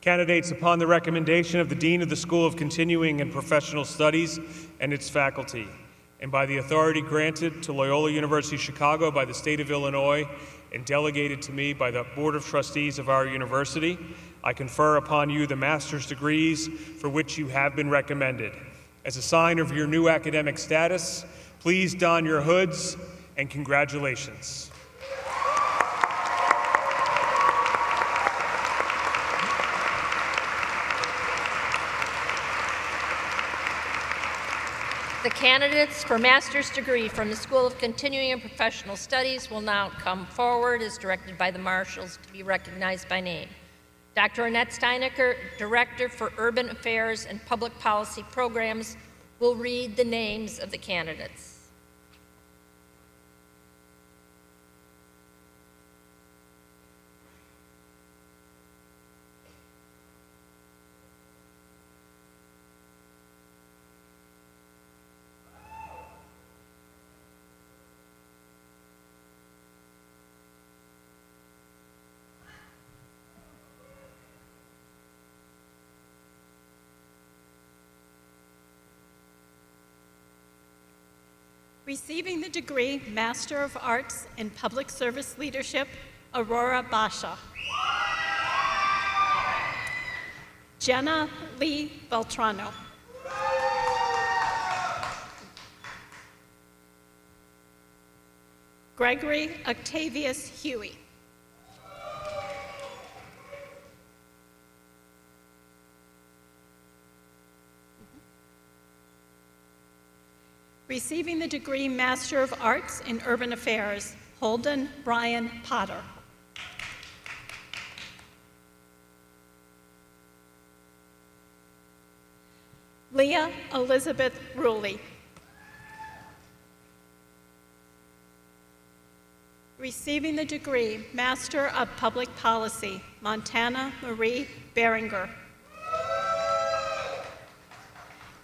Candidates, upon the recommendation of the Dean of the School of Continuing and Professional Studies and its faculty, and by the authority granted to Loyola University Chicago by the state of Illinois and delegated to me by the Board of Trustees of our university, I confer upon you the master's degrees for which you have been recommended. As a sign of your new academic status, please don your hoods and congratulations. The candidates for master's degree from the School of Continuing and Professional Studies will now come forward as directed by the marshals to be recognized by name. Dr. Annette Steinecker, Director for Urban Affairs and Public Policy Programs, will read the names of the candidates. Receiving the degree Master of Arts in Public Service Leadership, Aurora Basha. Jenna Lee Beltrano. Gregory Octavius Huey. Receiving the degree Master of Arts in Urban Affairs, Holden Brian Potter. Leah Elizabeth Ruley. Receiving the degree Master of Public Policy, Montana Marie Beringer.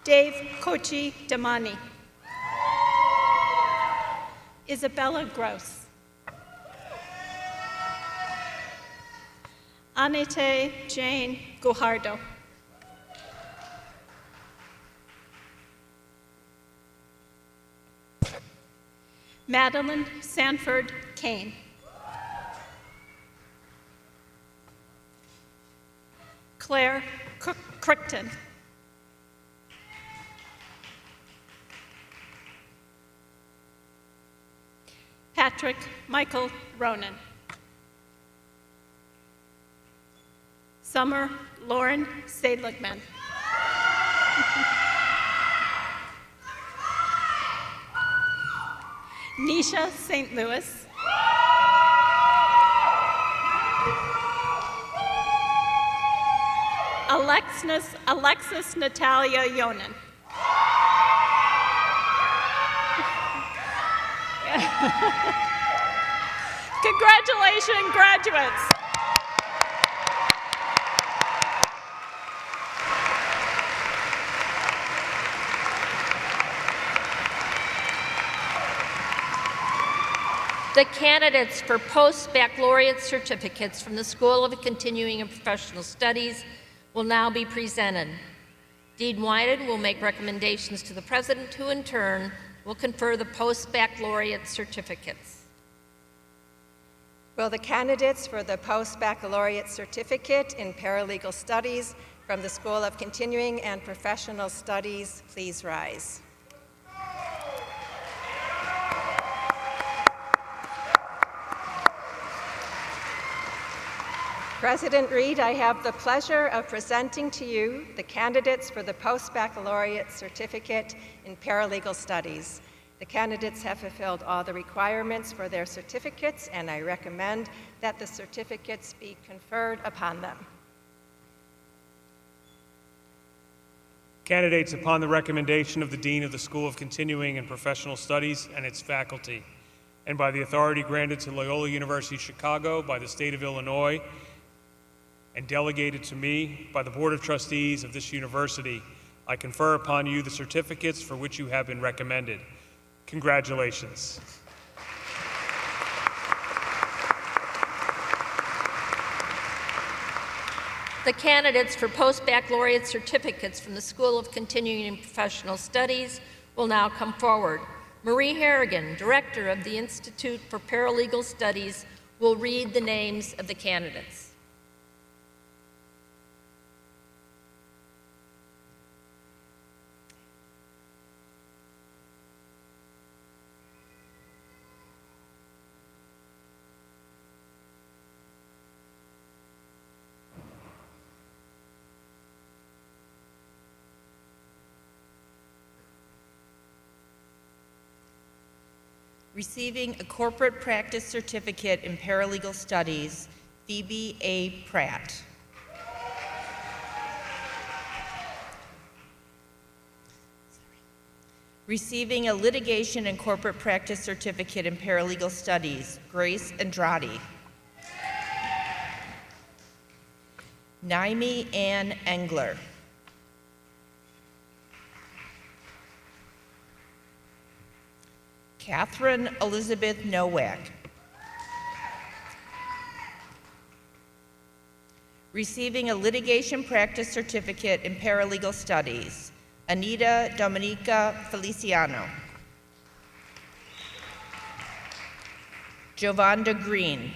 Dave Kochi Damani. Isabella Gross. Anite Jane Gujardo. Madeline Sanford Kane. Claire Crichton. Patrick Michael Ronan. Summer Lauren Seligman. Nisha St. Louis. Alexis Natalia Yonan. Congratulations, graduates. The candidates for post-baccalaureate certificates from the School of Continuing and Professional Studies will now be presented. Dean Wyden will make recommendations to the President, who in turn will confer the post-baccalaureate certificates. Will the candidates for the post-baccalaureate certificate in paralegal studies from the School of Continuing and Professional Studies please rise? President Reed, I have the pleasure of presenting to you the candidates for the post-baccalaureate certificate in paralegal studies. The candidates have fulfilled all the requirements for their certificates, and I recommend that the certificates be conferred upon them. Candidates, upon the recommendation of the Dean of the School of Continuing and Professional Studies and its faculty, and by the authority granted to Loyola University Chicago by the state of Illinois, and delegated to me by the Board of Trustees of this university, I confer upon you the certificates for which you have been recommended. Congratulations. The candidates for post-baccalaureate certificates from the School of Continuing and Professional Studies will now come forward. Marie Harrigan, Director of the Institute for Paralegal Studies, will read the names of the candidates. Receiving a corporate practice certificate in paralegal studies, Phoebe A. Pratt. Receiving a litigation and corporate practice certificate in paralegal studies, Grace Andrade. Naimi Ann Engler. Catherine Elizabeth Nowak. Receiving a litigation practice certificate in paralegal studies, Anita Dominica Feliciano. Jovanda Green.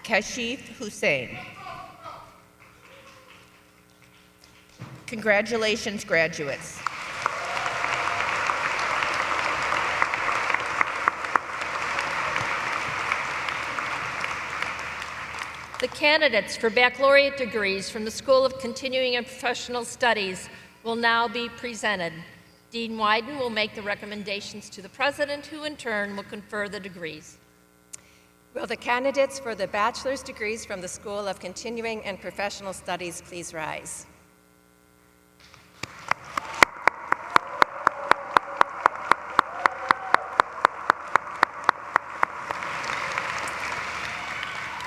Kashif Hussein. Congratulations, graduates. The candidates for baccalaureate degrees from the School of Continuing and Professional Studies will now be presented. Dean Wyden will make the recommendations to the President, who in turn will confer the degrees. Will the candidates for the bachelor's degrees from the School of Continuing and Professional Studies please rise?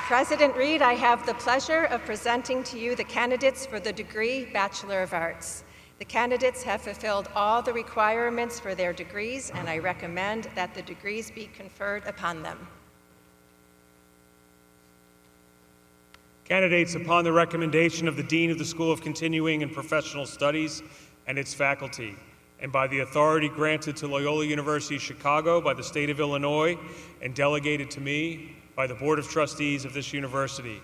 President Reed, I have the pleasure of presenting to you the candidates for the degree Bachelor of Arts. The candidates have fulfilled all the requirements for their degrees, and I recommend that the degrees be conferred upon them. Candidates, upon the recommendation of the Dean of the School of Continuing and Professional Studies and its faculty, and by the authority granted to Loyola University Chicago by the state of Illinois and delegated to me by the Board of Trustees of this university,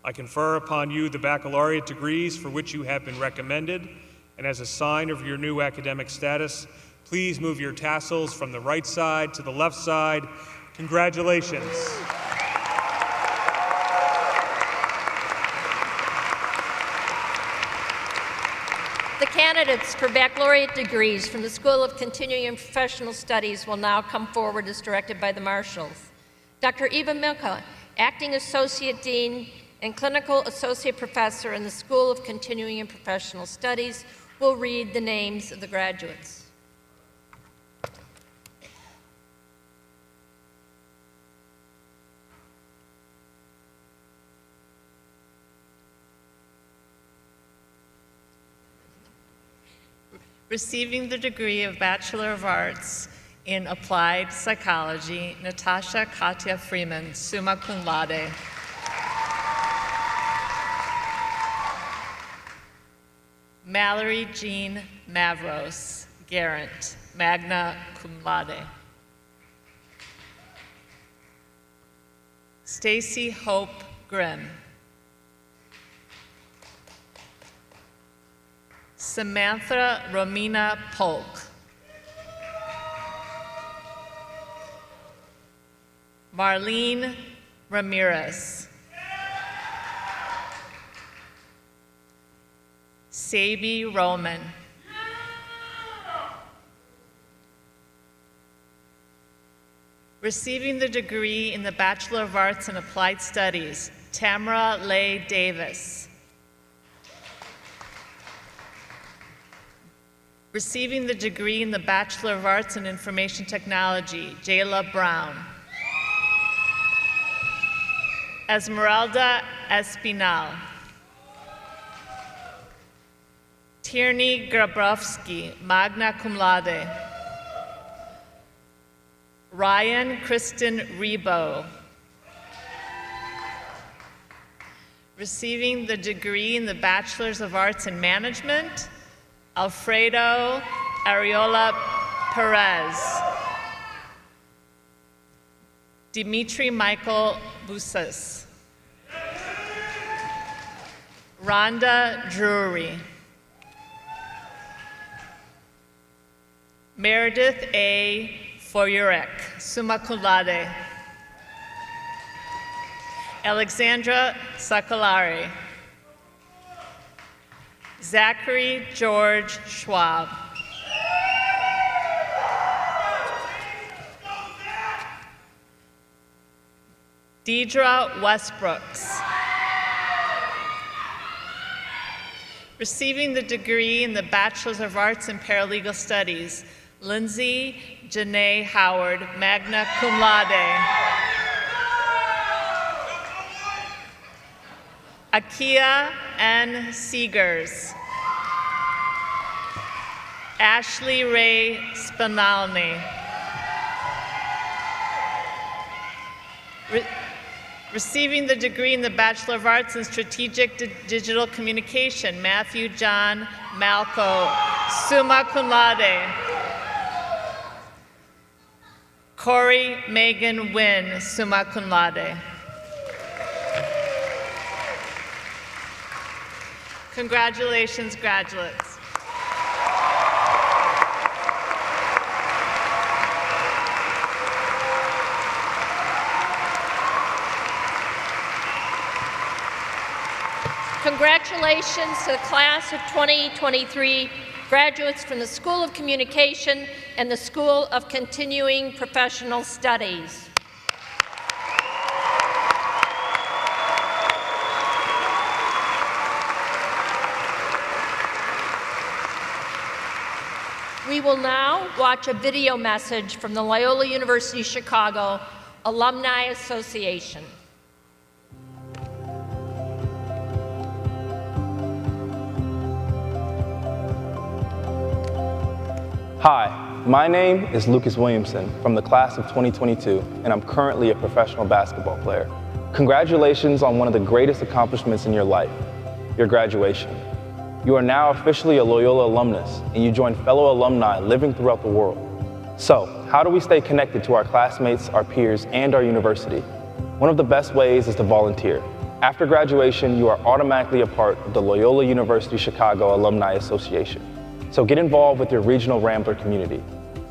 I confer upon you the baccalaureate degrees for which you have been recommended, and as a sign of your new academic status, please move your tassels from the right side to the left side. Congratulations. The candidates for baccalaureate degrees from the School of Continuing and Professional Studies will now come forward as directed by the marshals. Dr. Eva Milka, Acting Associate Dean and Clinical Associate Professor in the School of Continuing and Professional Studies, will read the names of the graduates. Receiving the degree of Bachelor of Arts in Applied Psychology, Natasha Katya Freeman, summa cum laude. Mallory Jean Mavros, Garant, magna cum laude. Stacy Hope Grimm. Samantha Romina Polk. Marlene Ramirez. Sabi Roman. Receiving the degree in the Bachelor of Arts in Applied Studies, Tamara Leigh Davis. Receiving the degree in the Bachelor of Arts in Information Technology, Jayla Brown. Esmeralda Espinal. Tierney Grabowski, magna cum laude. Ryan Kristen Rebo. Receiving the degree in the Bachelors of Arts in Management, Alfredo Ariola Perez. Dimitri Michael Busas. Rhonda Drury. Meredith A. Foyurek, summa cum laude. Alexandra Sacolari. Zachary George Schwab. Deidre Westbrooks. Receiving the degree in the Bachelors of Arts in Paralegal Studies, Lindsay Janae Howard, magna cum laude. Akia N. Seegers. Ashley Ray Spinalny. Receiving the degree in the Bachelor of Arts in Strategic Digital Communication, Matthew John Malco, summa cum laude. Corey Megan Wynn, summa cum laude. Congratulations, graduates. Congratulations to the class of 2023 graduates from the School of Communication and the School of Continuing Professional Studies. We will now watch a video message from the Loyola University Chicago Alumni Association. Hi, my name is Lucas Williamson from the class of 2022, and I'm currently a professional basketball player. Congratulations on one of the greatest accomplishments in your life, your graduation. You are now officially a Loyola alumnus, and you join fellow alumni living throughout the world. So, how do we stay connected to our classmates, our peers, and our university? One of the best ways is to volunteer. After graduation, you are automatically a part of the Loyola University Chicago Alumni Association. So get involved with your regional Rambler community.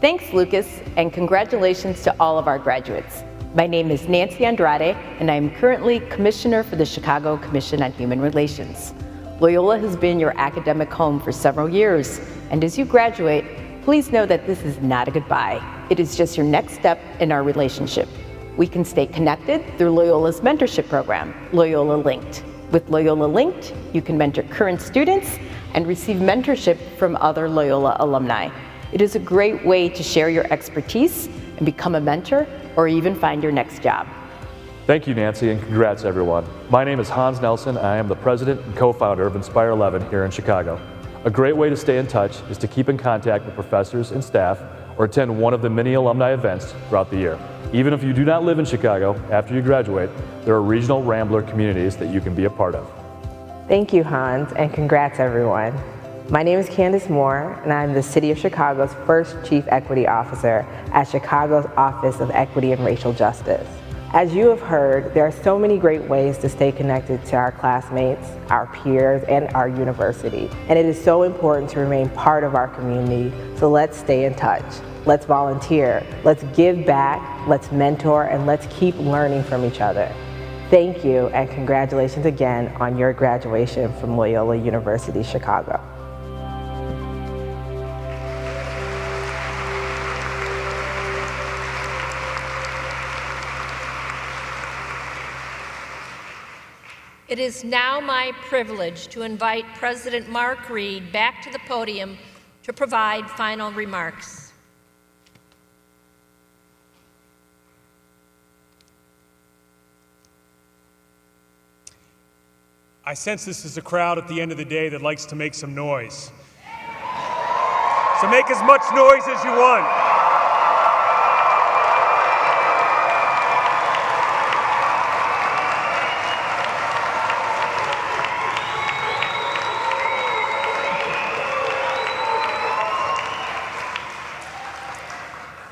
Thanks, Lucas, and congratulations to all of our graduates. My name is Nancy Andrade, and I am currently Commissioner for the Chicago Commission on Human Relations. Loyola has been your academic home for several years, and as you graduate, please know that this is not a goodbye. It is just your next step in our relationship. We can stay connected through Loyola's mentorship program, Loyola Linked. With Loyola Linked, you can mentor current students and receive mentorship from other Loyola alumni. It is a great way to share your expertise and become a mentor or even find your next job. Thank you, Nancy, and congrats, everyone. My name is Hans Nelson, and I am the president and co-founder of Inspire 11 here in Chicago. A great way to stay in touch is to keep in contact with professors and staff or attend one of the many alumni events throughout the year. Even if you do not live in Chicago, after you graduate, there are regional Rambler communities that you can be a part of. Thank you, Hans, and congrats, everyone. My name is Candace Moore, and I'm the City of Chicago's first Chief Equity Officer at Chicago's Office of Equity and Racial Justice. As you have heard, there are so many great ways to stay connected to our classmates, our peers, and our university. And it is so important to remain part of our community, so let's stay in touch. Let's volunteer, let's give back, let's mentor, and let's keep learning from each other. Thank you, and congratulations again on your graduation from Loyola University Chicago. It is now my privilege to invite President Mark Reed back to the podium to provide final remarks. I sense this is a crowd at the end of the day that likes to make some noise. So make as much noise as you want.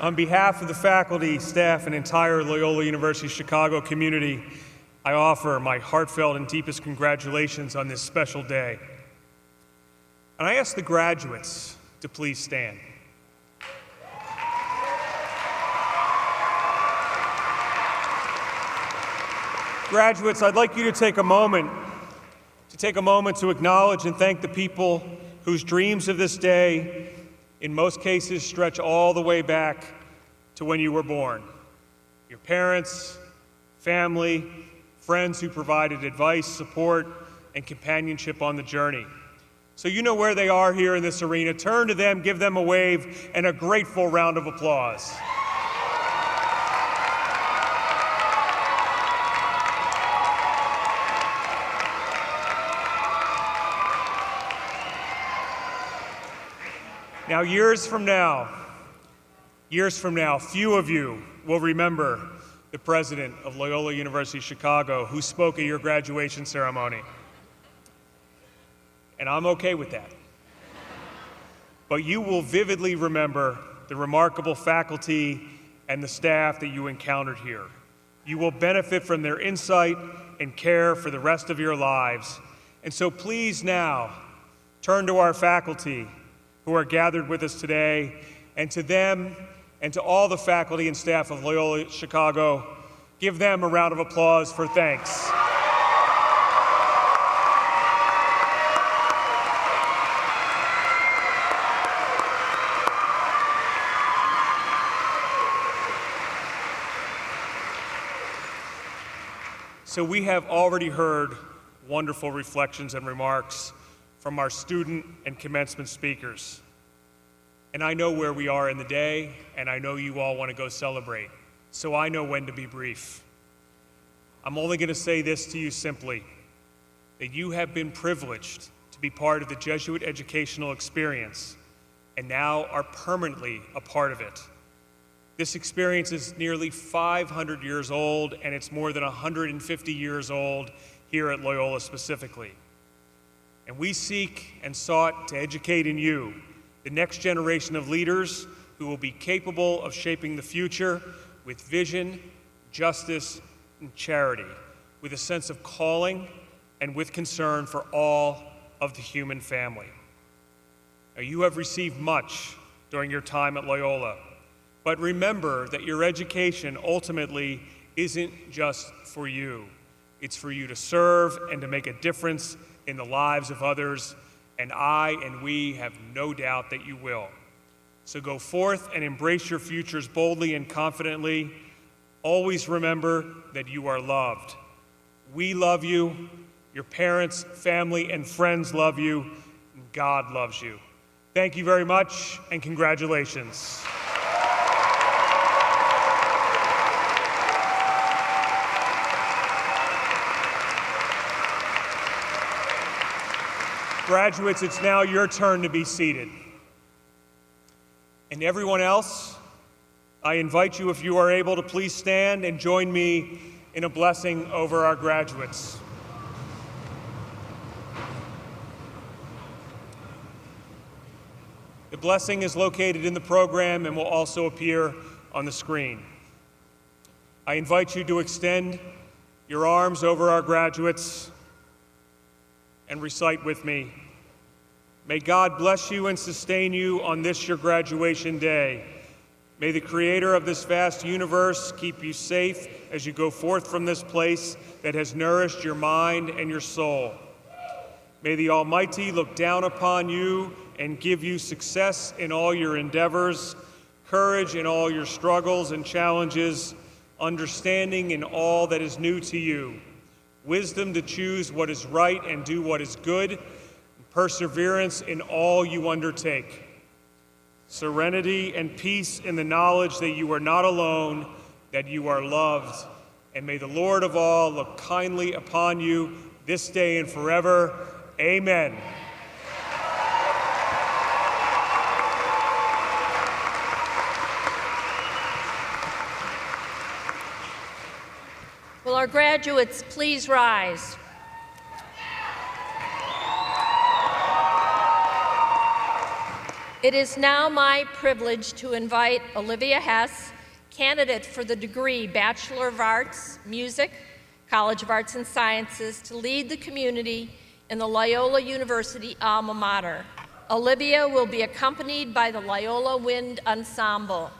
On behalf of the faculty, staff, and entire Loyola University Chicago community, I offer my heartfelt and deepest congratulations on this special day. And I ask the graduates to please stand. Graduates, I'd like you to take a moment to acknowledge and thank the people whose dreams of this day, in most cases, stretch all the way back to when you were born. Your parents, family, friends who provided advice, support, and companionship on the journey. So you know where they are here in this arena. Turn to them, give them a wave, and a grateful round of applause. Now, years from now, few of you will remember the president of Loyola University Chicago who spoke at your graduation ceremony. And I'm okay with that. But you will vividly remember the remarkable faculty and the staff that you encountered here. You will benefit from their insight and care for the rest of your lives. And so please now turn to our faculty who are gathered with us today, and to them and to all the faculty and staff of Loyola Chicago, give them a round of applause for thanks. So we have already heard wonderful reflections and remarks from our student and commencement speakers. And I know where we are in the day, and I know you all want to go celebrate. So I know when to be brief. I'm only going to say this to you simply, that you have been privileged to be part of the Jesuit educational experience, and now are permanently a part of it. This experience is nearly 500 years old, and it's more than 150 years old here at Loyola specifically. And we seek and sought to educate in you the next generation of leaders who will be capable of shaping the future with vision, justice, and charity, with a sense of calling and with concern for all of the human family. Now, you have received much during your time at Loyola, but remember that your education ultimately isn't just for you. It's for you to serve and to make a difference in the lives of others, and I and we have no doubt that you will. So go forth and embrace your futures boldly and confidently. Always remember that you are loved. We love you, your parents, family, and friends love you, and God loves you. Thank you very much, and congratulations. Graduates, it's now your turn to be seated. And everyone else, I invite you, if you are able, to please stand and join me in a blessing over our graduates. The blessing is located in the program and will also appear on the screen. I invite you to extend your arms over our graduates and recite with me. May God bless you and sustain you on this your graduation day. May the Creator of this vast universe keep you safe as you go forth from this place that has nourished your mind and your soul. May the Almighty look down upon you and give you success in all your endeavors, courage in all your struggles and challenges, understanding in all that is new to you, wisdom to choose what is right and do what is good, and perseverance in all you undertake, serenity and peace in the knowledge that you are not alone, that you are loved, and may the Lord of all look kindly upon you this day and forever. Amen. Will our graduates please rise? It is now my privilege to invite Olivia Hess, candidate for the degree Bachelor of Arts, Music, College of Arts and Sciences, to lead the community in the Loyola University alma mater. Olivia will be accompanied by the Loyola Wind Ensemble.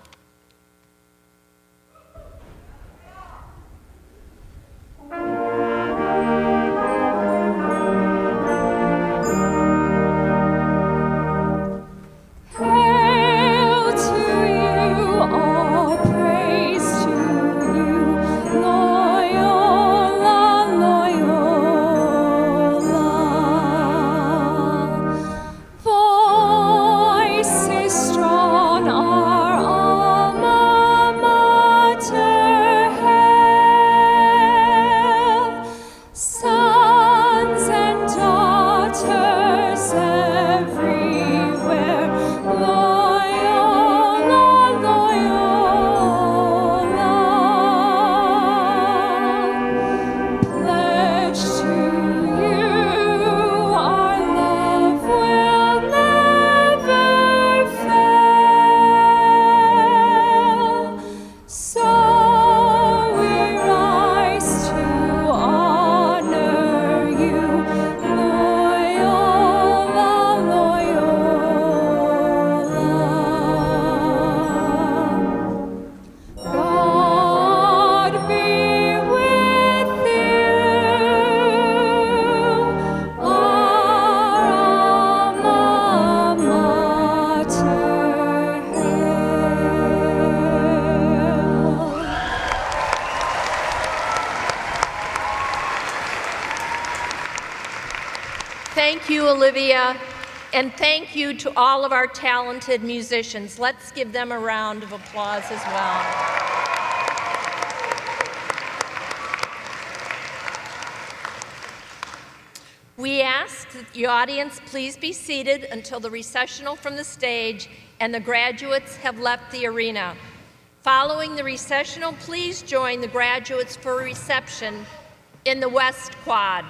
Thank you, Olivia, and thank you to all of our talented musicians. Let's give them a round of applause as well. We ask that the audience please be seated until the recessional from the stage and the graduates have left the arena. Following the recessional, please join the graduates for a reception in the West Quad.